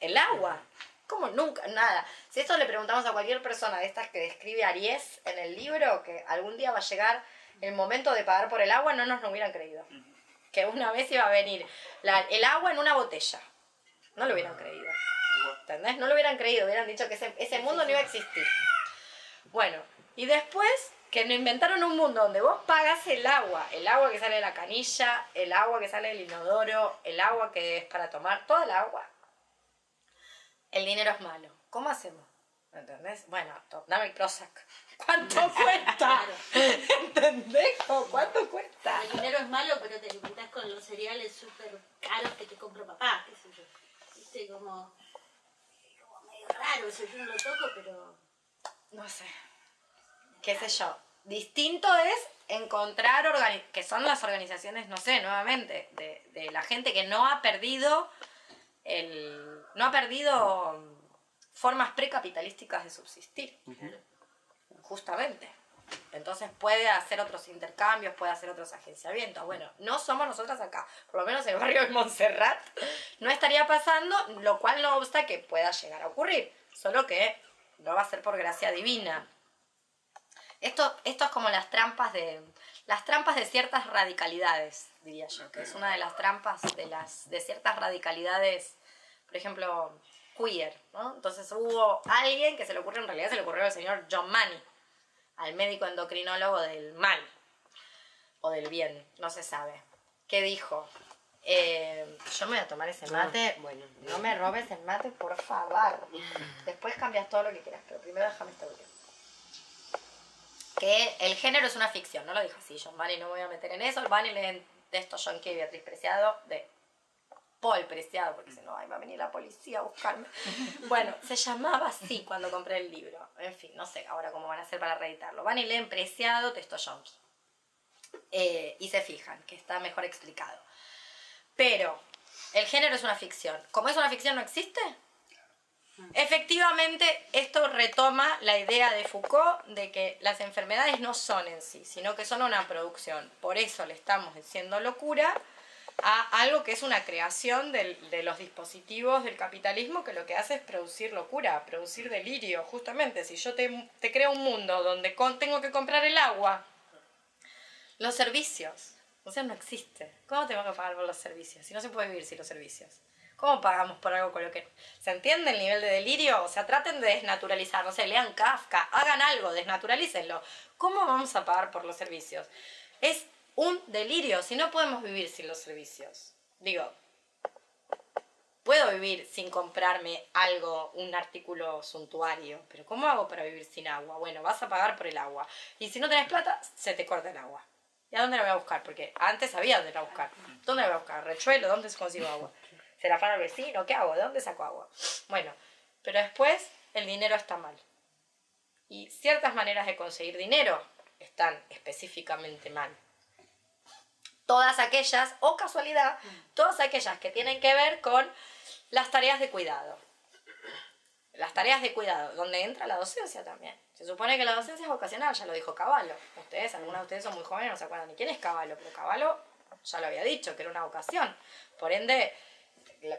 ¿El agua? ¿Cómo nunca? Nada. Si esto le preguntamos a cualquier persona de estas que describe Aries en el libro, que algún día va a llegar el momento de pagar por el agua, no nos lo hubieran creído. Que una vez iba a venir el agua en una botella. No lo hubieran creído. ¿Entendés? No lo hubieran creído. Hubieran dicho que ese mundo no iba a existir. Bueno, y después que nos inventaron un mundo donde vos pagas el agua que sale de la canilla, el agua que sale del inodoro, el agua que es para tomar, toda el agua. El dinero es malo. ¿Cómo hacemos? ¿Entendés? Bueno, dame el Prozac. ¿Cuánto cuesta? ¿Entendés? ¿Cuánto cuesta? El dinero es malo, pero te alimentás con los cereales súper caros que te compra papá, qué sé yo. ¿Viste? Como sé, yo no lo toco, pero... No sé. Qué sé yo. Distinto es encontrar que son las organizaciones, no sé, nuevamente, de la gente que no ha perdido formas precapitalísticas de subsistir. Justamente. Entonces puede hacer otros intercambios, puede hacer otros agenciamientos. Bueno, no somos nosotras acá. Por lo menos en el barrio de Montserrat no estaría pasando, lo cual no obsta que pueda llegar a ocurrir. Solo que no va a ser por gracia divina. Esto es como las trampas de ciertas radicalidades, diría yo, que es una de las trampas de ciertas radicalidades, por ejemplo, queer, ¿no? Entonces hubo alguien que se le ocurrió, en realidad se le ocurrió al señor John Money, al médico endocrinólogo del mal, o del bien, no se sabe, que dijo, yo me voy a tomar ese mate, bueno, no me robes el mate, por favor, después cambias todo lo que quieras, pero primero déjame esta última. Que el género es una ficción, no lo dijo así John Money, no me voy a meter en eso. Van y leen de esto John Key y Beatriz Preciado, de Paul Preciado, porque si no, ahí va a venir la policía a buscarme. Bueno, se llamaba así cuando compré el libro. En fin, no sé ahora cómo van a hacer para reeditarlo. Van y leen Preciado, texto Jones. Y se fijan que está mejor explicado. Pero el género es una ficción. Como es una ficción, ¿no existe? Efectivamente, esto retoma la idea de Foucault de que las enfermedades no son en sí, sino que son una producción. Por eso le estamos diciendo locura a algo que es una creación de los dispositivos del capitalismo, que lo que hace es producir locura, producir delirio. Justamente, si yo te creo un mundo donde tengo que comprar el agua, los servicios, o sea, no existe. ¿Cómo tengo que pagar por los servicios? Si no se puede vivir sin los servicios. ¿Cómo pagamos por algo con lo que... ¿Se entiende el nivel de delirio? O sea, traten de desnaturalizar, no sé, lean Kafka, hagan algo, desnaturalícenlo. ¿Cómo vamos a pagar por los servicios? Es un delirio, si no podemos vivir sin los servicios. Digo, puedo vivir sin comprarme algo, un artículo suntuario, pero ¿cómo hago para vivir sin agua? Bueno, vas a pagar por el agua. Y si no tenés plata, se te corta el agua. ¿Y a dónde la voy a buscar? Porque antes sabía dónde la buscar. ¿Dónde la voy a buscar? ¿Rechuelo? ¿Dónde consigo agua? ¿Se la afana al vecino? ¿Qué hago? ¿De dónde saco agua? Bueno, pero después el dinero está mal. Y ciertas maneras de conseguir dinero están específicamente mal. Todas aquellas, o casualidad, todas aquellas que tienen que ver con las tareas de cuidado. Las tareas de cuidado, donde entra la docencia también. Se supone que la docencia es vocacional, ya lo dijo Cavallo. Algunos de ustedes son muy jóvenes, no se acuerdan ni quién es Cavallo, pero Cavallo ya lo había dicho, que era una vocación. Por ende,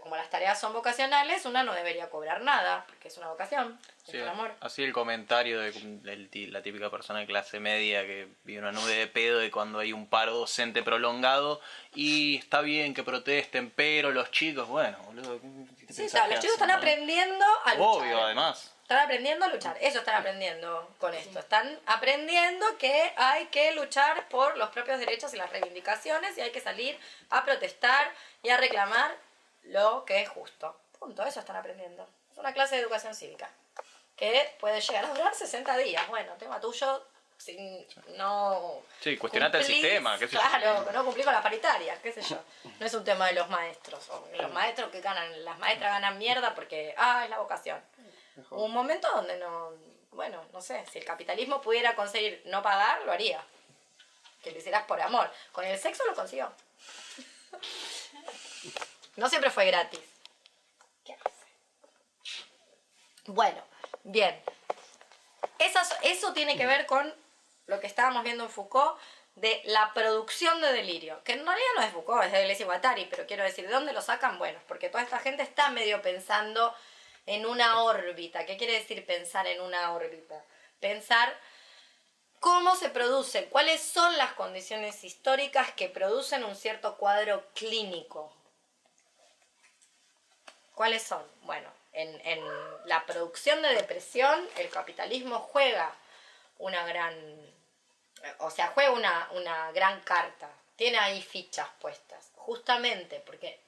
como las tareas son vocacionales, una no debería cobrar nada, porque es una vocación, sí, es por amor. Así el comentario de la típica persona de clase media que vive una nube de pedo de cuando hay un paro docente prolongado y está bien que protesten, pero los chicos, bueno, boludo, ¿qué Sí, los chicos están aprendiendo a luchar. Obvio, además. Están aprendiendo a luchar, eso están aprendiendo con esto. Están aprendiendo que hay que luchar por los propios derechos y las reivindicaciones y hay que salir a protestar y a reclamar lo que es justo. Punto, eso están aprendiendo. Es una clase de educación cívica que puede llegar a durar 60 días. Bueno, tema tuyo, si no... Sí, cuestionate el sistema, qué sé yo. Claro, no cumplí con las paritarias, qué sé yo. No es un tema de los maestros. O los maestros que ganan, las maestras ganan mierda porque, es la vocación. Hubo un momento donde no... Bueno, no sé, si el capitalismo pudiera conseguir no pagar, lo haría. Que lo hicieras por amor. Con el sexo lo consiguió. No siempre fue gratis. ¿Qué hace? Bueno, bien. Eso tiene que ver con lo que estábamos viendo en Foucault de la producción de delirio. Que en realidad no es Foucault, es de Deleuze y Guattari, pero quiero decir, ¿de dónde lo sacan? Bueno, porque toda esta gente está medio pensando en una órbita. ¿Qué quiere decir pensar en una órbita? Pensar cómo se produce, cuáles son las condiciones históricas que producen un cierto cuadro clínico. ¿Cuáles son? Bueno, en la producción de depresión, el capitalismo juega una gran carta. Tiene ahí fichas puestas, justamente porque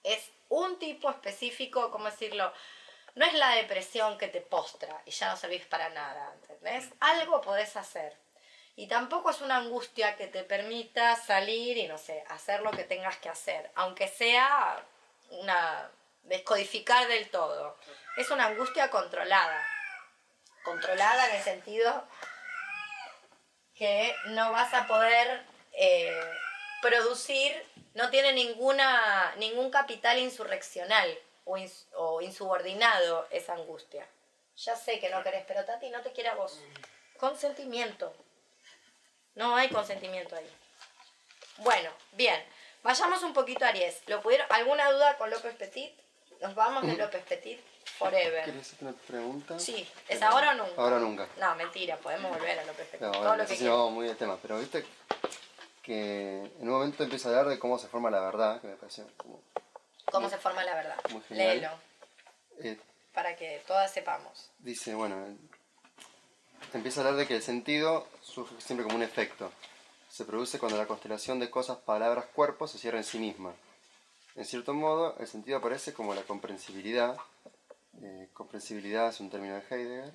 es un tipo específico, ¿cómo decirlo? No es la depresión que te postra y ya no servís para nada, ¿entendés? Algo podés hacer. Y tampoco es una angustia que te permita salir y, no sé, hacer lo que tengas que hacer, aunque sea descodificar del todo. Es una angustia controlada. Controlada en el sentido que no vas a poder producir, no tiene ningún capital insurreccional o insubordinado esa angustia. Ya sé que no querés, pero Tati no te quiere a vos. Consentimiento. No hay consentimiento ahí. Bueno, bien. Vayamos un poquito a Aries. ¿Alguna duda con López Petit? Nos vamos de López Petit forever. ¿Quieres hacer una pregunta? Sí. ¿Es ahora o nunca? Ahora nunca. No, mentira. Podemos volver a López Petit. No, Todo lo no que sé si quieras. vamos muy del tema, pero viste que en un momento empieza a hablar de cómo se forma la verdad, que me pareció como ¿Cómo se forma la verdad? muy genial. Léelo. Para que todas sepamos. Dice, bueno, empieza a hablar de que el sentido surge siempre como un efecto. Se produce cuando la constelación de cosas, palabras, cuerpos se cierra en sí misma. En cierto modo, el sentido aparece como la comprensibilidad. Comprensibilidad es un término de Heidegger,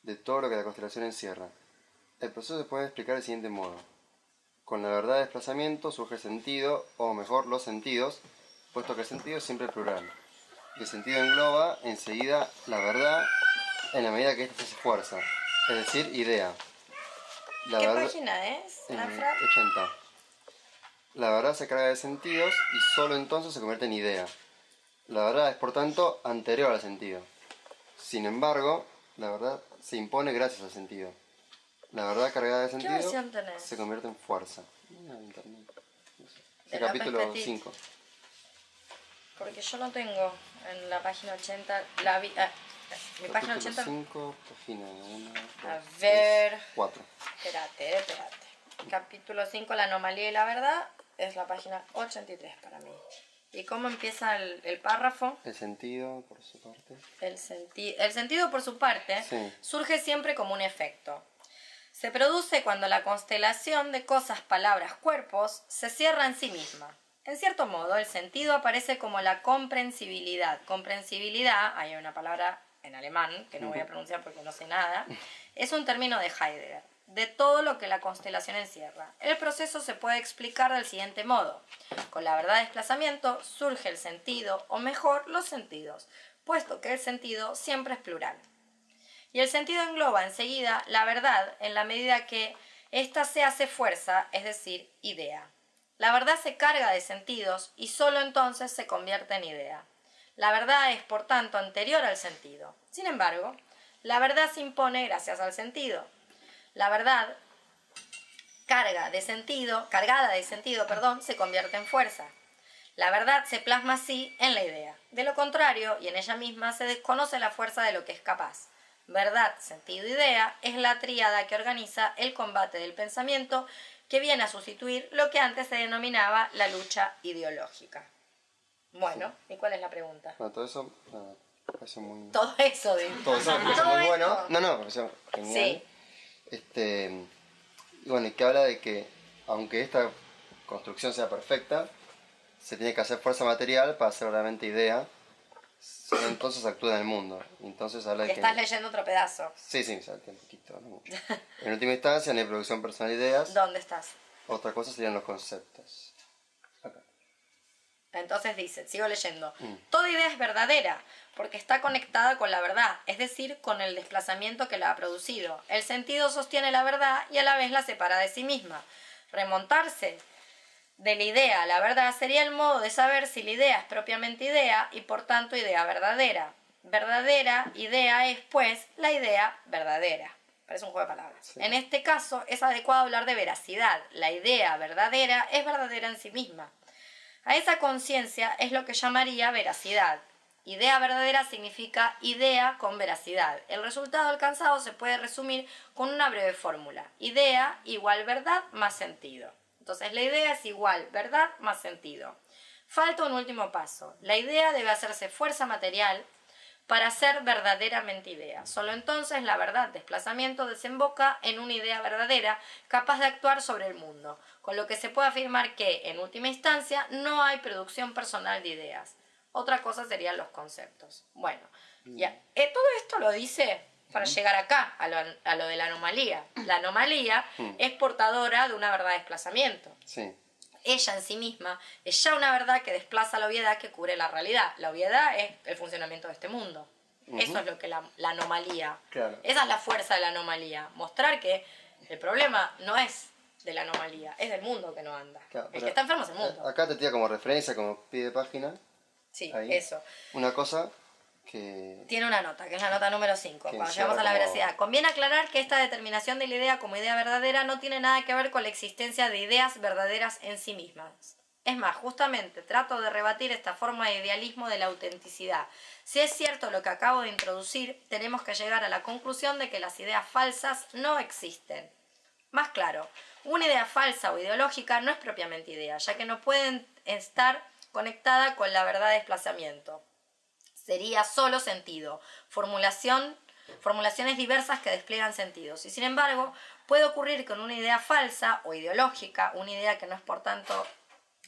de todo lo que la constelación encierra. El proceso se puede explicar del siguiente modo. Con la verdad de desplazamiento surge el sentido, o mejor, los sentidos, puesto que el sentido es siempre plural. Y el sentido engloba enseguida la verdad en la medida que ésta se hace fuerza, es decir, idea. ¿Qué página es? 80. La verdad se carga de sentidos y solo entonces se convierte en idea. La verdad es, por tanto, anterior al sentido. Sin embargo, la verdad se impone gracias al sentido. La verdad cargada de sentido versión tenés? se convierte en fuerza. Internet. No sé. De El López capítulo Petit. 5. Porque yo no tengo en la página 80. Mi página 80. 5, página 1. A ver. 4. Espérate. Capítulo 5, la anomalía y la verdad, es la página 83 para mí. ¿Y cómo empieza el párrafo? El sentido, por su parte. El sentido, por su parte, Sí. surge siempre como un efecto. Se produce cuando la constelación de cosas, palabras, cuerpos se cierra en sí misma. En cierto modo, el sentido aparece como la comprensibilidad. Comprensibilidad, hay una palabra en alemán, que no voy a pronunciar porque no sé nada, es un término de Heidegger, de todo lo que la constelación encierra. El proceso se puede explicar del siguiente modo. Con la verdad de desplazamiento surge el sentido, o mejor, los sentidos, puesto que el sentido siempre es plural. Y el sentido engloba enseguida la verdad en la medida que ésta se hace fuerza, es decir, idea. La verdad se carga de sentidos y solo entonces se convierte en idea. La verdad es, por tanto, anterior al sentido. Sin embargo, la verdad se impone gracias al sentido. La verdad cargada de sentido, se convierte en fuerza. La verdad se plasma así en la idea. De lo contrario, y en ella misma, se desconoce la fuerza de lo que es capaz. Verdad, sentido, idea es la tríada que organiza el combate del pensamiento, que viene a sustituir lo que antes se denominaba la lucha ideológica. Bueno, ¿y cuál es la pregunta? Bueno, todo eso me pareció muy... Todo eso, digo. Todo eso me pareció Todo muy bueno. esto. No, me pareció genial. Sí. Y bueno, y que habla de que, aunque esta construcción sea perfecta, se tiene que hacer fuerza material para hacer realmente idea. Solo entonces actúa en el mundo. Entonces habla de que... Estás leyendo otro pedazo. Sí, salté un poquito, no mucho. En última instancia, no hay producción personal de ideas. ¿Dónde estás? Otra cosa serían los conceptos. Acá. Entonces dice, sigo leyendo, toda idea es verdadera, porque está conectada con la verdad, es decir, con el desplazamiento que la ha producido. El sentido sostiene la verdad y a la vez la separa de sí misma. Remontarse de la idea a la verdad sería el modo de saber si la idea es propiamente idea y por tanto idea verdadera. Verdadera idea es, pues, la idea verdadera. Parece un juego de palabras. Sí. En este caso es adecuado hablar de veracidad. La idea verdadera es verdadera en sí misma. A esa conciencia es lo que llamaría veracidad. Idea verdadera significa idea con veracidad. El resultado alcanzado se puede resumir con una breve fórmula. Idea igual verdad más sentido. Entonces la idea es igual verdad más sentido. Falta un último paso. La idea debe hacerse fuerza material para ser verdaderamente idea. Solo entonces la verdad desplazamiento desemboca en una idea verdadera capaz de actuar sobre el mundo, con lo que se puede afirmar que, en última instancia, no hay producción personal de ideas. Otra cosa serían los conceptos. Bueno, ya. Todo esto lo dice para llegar acá, a lo de la anomalía. La anomalía es portadora de una verdad de desplazamiento. Sí. ella en sí misma es ya una verdad que desplaza la obviedad que cubre la realidad. La obviedad es el funcionamiento de este mundo. Eso es lo que la anomalía. Claro. Esa es la fuerza de la anomalía. Mostrar que el problema no es de la anomalía, es del mundo que no anda. Claro, el que está enfermo es el mundo. Acá te tira como referencia, como pie de página. Sí, ahí, eso. una cosa que... Tiene una nota, que es la nota número 5, cuando encierra llegamos a la como- veracidad. Conviene aclarar que esta determinación de la idea como idea verdadera no tiene nada que ver con la existencia de ideas verdaderas en sí mismas. Es más, justamente trato de rebatir esta forma de idealismo de la autenticidad. Si es cierto lo que acabo de introducir, tenemos que llegar a la conclusión de que las ideas falsas no existen. Más claro, una idea falsa o ideológica no es propiamente idea, ya que no pueden estar conectada con la verdad de desplazamiento. Sería solo sentido, formulaciones diversas que despliegan sentidos. Y sin embargo, puede ocurrir que una idea falsa o ideológica, una idea que no es por tanto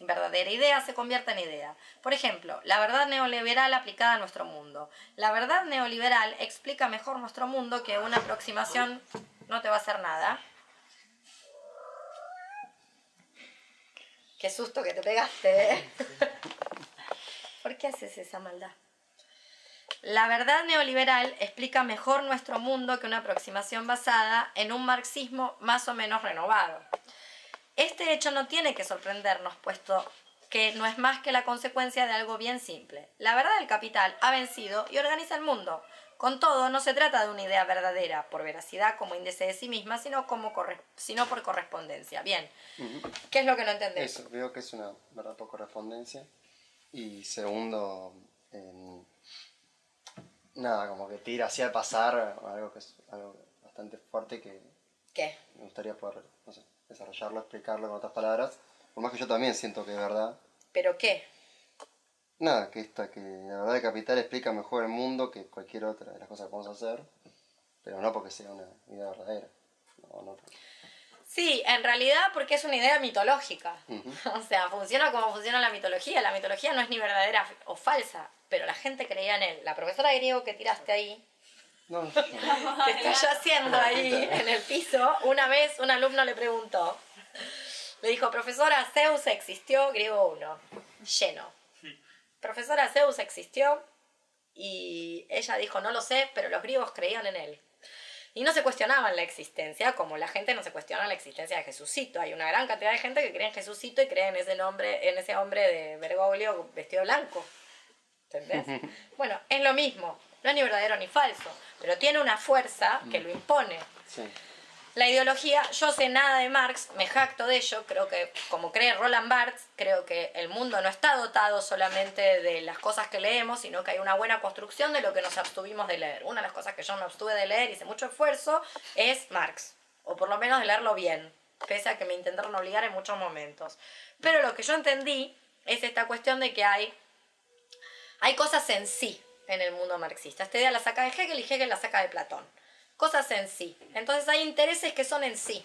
verdadera idea, se convierta en idea. Por ejemplo, la verdad neoliberal aplicada a nuestro mundo. La verdad neoliberal explica mejor nuestro mundo que una aproximación no te va a hacer nada. Qué susto que te pegaste, ¿eh? ¿Por qué haces esa maldad? La verdad neoliberal explica mejor nuestro mundo que una aproximación basada en un marxismo más o menos renovado. Este hecho no tiene que sorprendernos, puesto que no es más que la consecuencia de algo bien simple. La verdad del capital ha vencido y organiza el mundo. Con todo, no se trata de una idea verdadera, por veracidad como índice de sí misma, sino por correspondencia. Bien, ¿qué es lo que no entendés? Eso, veo que es una verdad por correspondencia. Y segundo, nada, como que tira así al pasar algo que es algo bastante fuerte que ¿Qué? me gustaría poder, no sé, desarrollarlo, explicarlo con otras palabras. Por más que yo también siento que es verdad. ¿Pero qué? Nada, que la verdad de capital explica mejor el mundo que cualquier otra de las cosas que podemos hacer, pero no porque sea una idea verdadera. No. Sí, en realidad porque es una idea mitológica. O sea, funciona como funciona la mitología. La mitología no es ni verdadera o falsa, pero la gente creía en él. La profesora de griego que tiraste ahí, que está yaciendo ahí en el piso, una vez un alumno le preguntó, le dijo, profesora, Zeus existió, griego 1, lleno. Profesora, Zeus existió, y ella dijo, no lo sé, pero los griegos creían en él. Y no se cuestionaban la existencia, como la gente no se cuestiona la existencia de Jesucito. Hay una gran cantidad de gente que cree en Jesucito y cree en ese hombre de Bergoglio vestido blanco. ¿Entendés? Bueno, es lo mismo. No es ni verdadero ni falso, pero tiene una fuerza que lo impone. Sí. La ideología, yo sé nada de Marx, me jacto de ello, creo que, como cree Roland Barthes, creo que el mundo no está dotado solamente de las cosas que leemos, sino que hay una buena construcción de lo que nos abstuvimos de leer. Una de las cosas que yo me abstuve de leer y hice mucho esfuerzo es Marx, o por lo menos de leerlo bien, pese a que me intentaron obligar en muchos momentos. Pero lo que yo entendí es esta cuestión de que hay cosas en sí en el mundo marxista. Esta idea la saca de Hegel y Hegel la saca de Platón. Cosas en sí. Entonces hay intereses que son en sí.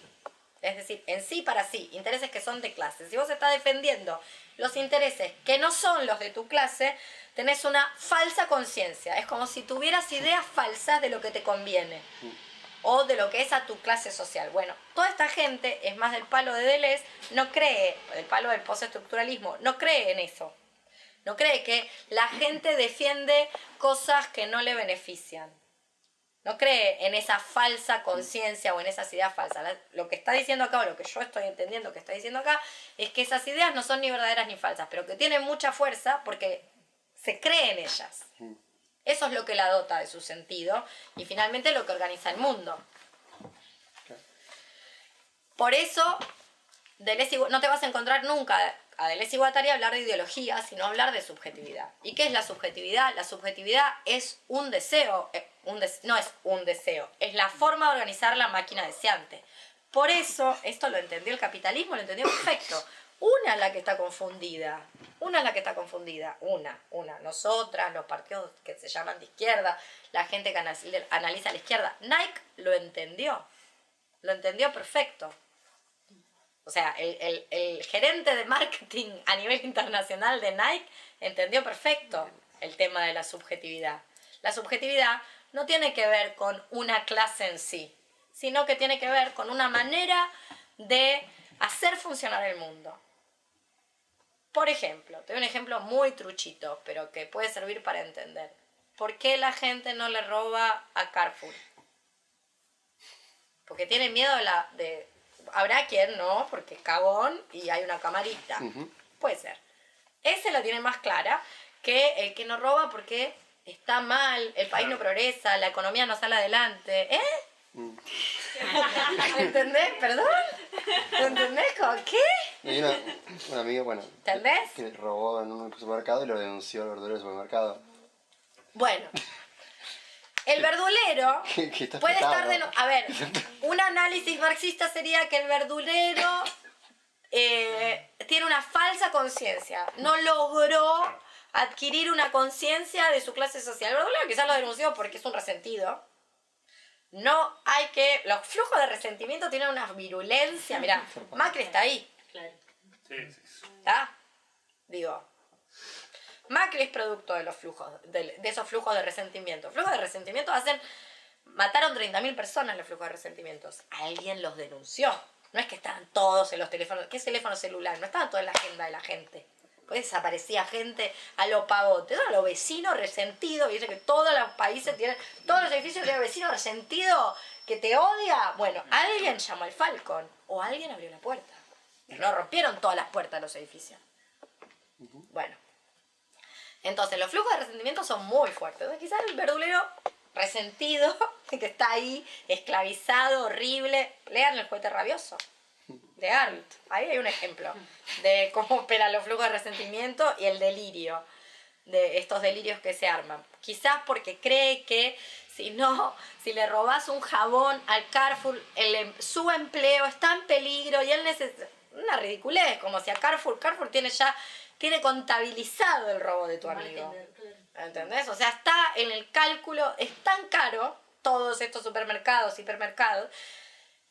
Es decir, en sí para sí. Intereses que son de clase. Si vos estás defendiendo los intereses que no son los de tu clase, tenés una falsa conciencia. Es como si tuvieras ideas falsas de lo que te conviene. O de lo que es a tu clase social. Bueno, toda esta gente, es más del palo de Deleuze, no cree, del palo del postestructuralismo, no cree en eso. No cree que la gente defiende cosas que no le benefician. No cree en esa falsa conciencia o en esas ideas falsas. Lo que está diciendo acá, o lo que yo estoy entendiendo que está diciendo acá, es que esas ideas no son ni verdaderas ni falsas, pero que tienen mucha fuerza porque se cree en ellas. Eso es lo que la dota de su sentido y finalmente lo que organiza el mundo. Por eso, no te vas a encontrar nunca a Deleuze y Guattari hablar de ideología, sino hablar de subjetividad. ¿Y qué es la subjetividad? La subjetividad es un deseo, no es un deseo, es la forma de organizar la máquina deseante. Por eso, esto lo entendió el capitalismo, lo entendió perfecto. Una es la que está confundida, nosotras, los partidos que se llaman de izquierda, la gente que analiza la izquierda. Nike lo entendió perfecto. O sea, el gerente de marketing a nivel internacional de Nike entendió perfecto el tema de la subjetividad. La subjetividad no tiene que ver con una clase en sí, sino que tiene que ver con una manera de hacer funcionar el mundo. Por ejemplo, te doy un ejemplo muy truchito, pero que puede servir para entender. ¿Por qué la gente no le roba a Carrefour? Porque tiene miedo de... Habrá quien no, porque es cagón y hay una camarita. Puede ser. Ese la tiene más clara que el que no roba porque está mal, el país no progresa, la economía no sale adelante. ¿Entendés? ¿Perdón? ¿Entendés? ¿Con qué? Hay una amiga, bueno, ¿entendés? que robó en un supermercado y lo denunció al verdulero del supermercado. Bueno, el verdulero que está puede estar petado. A ver, un análisis marxista sería que el verdulero tiene una falsa conciencia. No logró adquirir una conciencia de su clase social. El verdulero quizás lo denunció porque es un resentido. No hay que... Los flujos de resentimiento tienen una virulencia. Mirá, Macri está ahí. Claro. Sí. ¿Está? Digo, Macri es producto de los flujos, de esos flujos de resentimiento. Flujos de resentimiento mataron 30.000 personas los flujos de resentimientos. Alguien los denunció. No es que estaban todos en los teléfonos. ¿Qué es teléfono celular? No estaban todos en la agenda de la gente. Pues desaparecía gente a lo pavote, a los vecinos resentidos. Y dice que todos los países tienen, todos los edificios tienen vecinos resentidos que te odia. Bueno, alguien llamó al Falcon o alguien abrió la puerta. No rompieron todas las puertas de los edificios. Bueno. Entonces, los flujos de resentimiento son muy fuertes. Entonces, quizás el verdulero resentido, que está ahí, esclavizado, horrible. Lean El juguete rabioso, de Arlt. Ahí hay un ejemplo de cómo operan los flujos de resentimiento y el delirio, de estos delirios que se arman. Quizás porque cree que si le robas un jabón al Carrefour, su empleo está en peligro y él necesita... Una ridiculez, como si a Carrefour tiene contabilizado el robo de tu amigo. ¿Entendés? O sea, está en el cálculo, es tan caro, todos estos supermercados, hipermercados,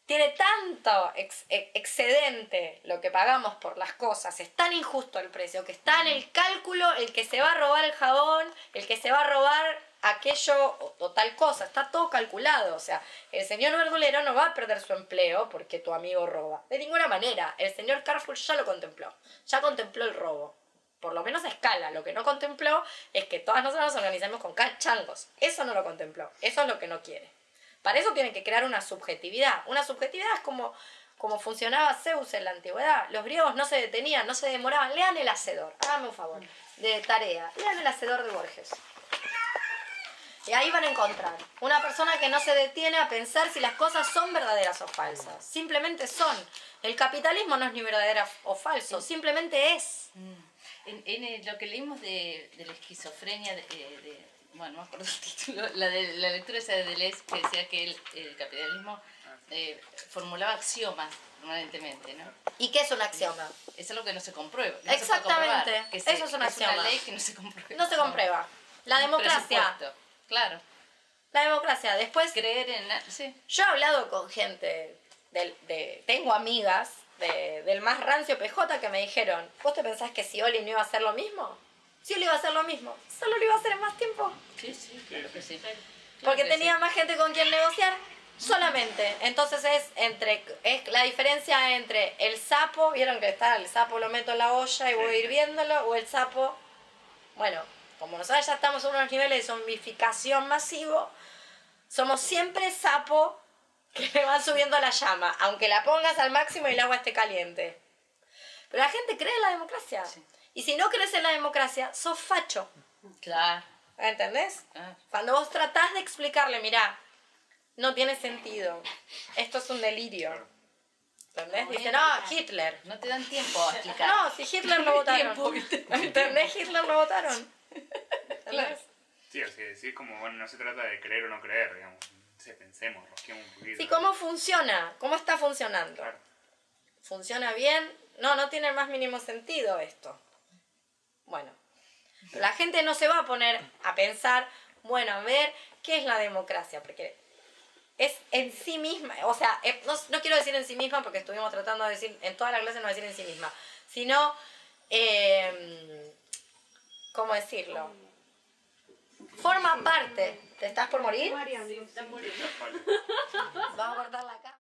tiene tanto excedente lo que pagamos por las cosas, es tan injusto el precio, que está en el cálculo el que se va a robar el jabón, el que se va a robar aquello o tal cosa, está todo calculado. O sea, el señor verdulero no va a perder su empleo porque tu amigo roba. De ninguna manera. El señor Carrefour ya lo contempló. Ya contempló el robo. Por lo menos a escala. Lo que no contempló es que todas nosotros nos organizamos con changos. Eso no lo contempló. Eso es lo que no quiere. Para eso tienen que crear una subjetividad. Una subjetividad es como funcionaba Zeus en la antigüedad. Los griegos no se detenían, no se demoraban. Lean El Hacedor. Háganme un favor. De tarea. Lean El Hacedor de Borges. Y ahí van a encontrar una persona que no se detiene a pensar si las cosas son verdaderas o falsas. Simplemente son. El capitalismo no es ni verdadero o falso, simplemente es. En lo que leímos de la esquizofrenia, bueno, no me acuerdo el título, la lectura esa de Deleuze, que decía que el capitalismo formulaba axiomas permanentemente, ¿no? ¿Y qué es un axioma? Es algo que no se comprueba. Exactamente, eso es un axioma. Es una ley que no se comprueba. No se comprueba. La democracia. Claro. La democracia. Después, creer en... Sí. Yo he hablado con gente, tengo amigas del más rancio PJ que me dijeron, ¿vos te pensás que Scioli no iba a hacer lo mismo? Scioli iba a hacer lo mismo, solo lo iba a hacer en más tiempo. Sí, claro que sí. Porque tenía más gente con quien negociar. Solamente. Entonces es la diferencia entre el sapo, vieron que está el sapo, lo meto en la olla y voy hirviéndolo, o el sapo, bueno, como nosotros ya estamos en unos niveles de zombificación masivo, somos siempre sapo que le van subiendo la llama, aunque la pongas al máximo y el agua esté caliente. Pero la gente cree en la democracia. Sí. Y si no crees en la democracia, sos facho. Claro. ¿Entendés? Cuando vos tratás de explicarle, mirá, no tiene sentido, esto es un delirio. ¿Entendés? Dice, no, Hitler. No te dan tiempo a explicar. No, si Hitler lo votaron. ¿Entendés? Hitler lo votaron. Claro. Sí, o sea, es como, bueno, no se trata de creer o no creer, digamos. Pensemos, rosquemos un poquito. Sí, ¿cómo funciona? ¿Cómo está funcionando? Claro. ¿Funciona bien? No tiene el más mínimo sentido esto. Bueno, la gente no se va a poner a pensar, bueno, a ver, ¿qué es la democracia? Porque es en sí misma, o sea, no quiero decir en sí misma porque estuvimos tratando de decir, en toda la clase no decir en sí misma, sino, ¿cómo decirlo? Forma parte. ¿Te estás por morir? Sí, está muriendo. Vamos a cortar la cara.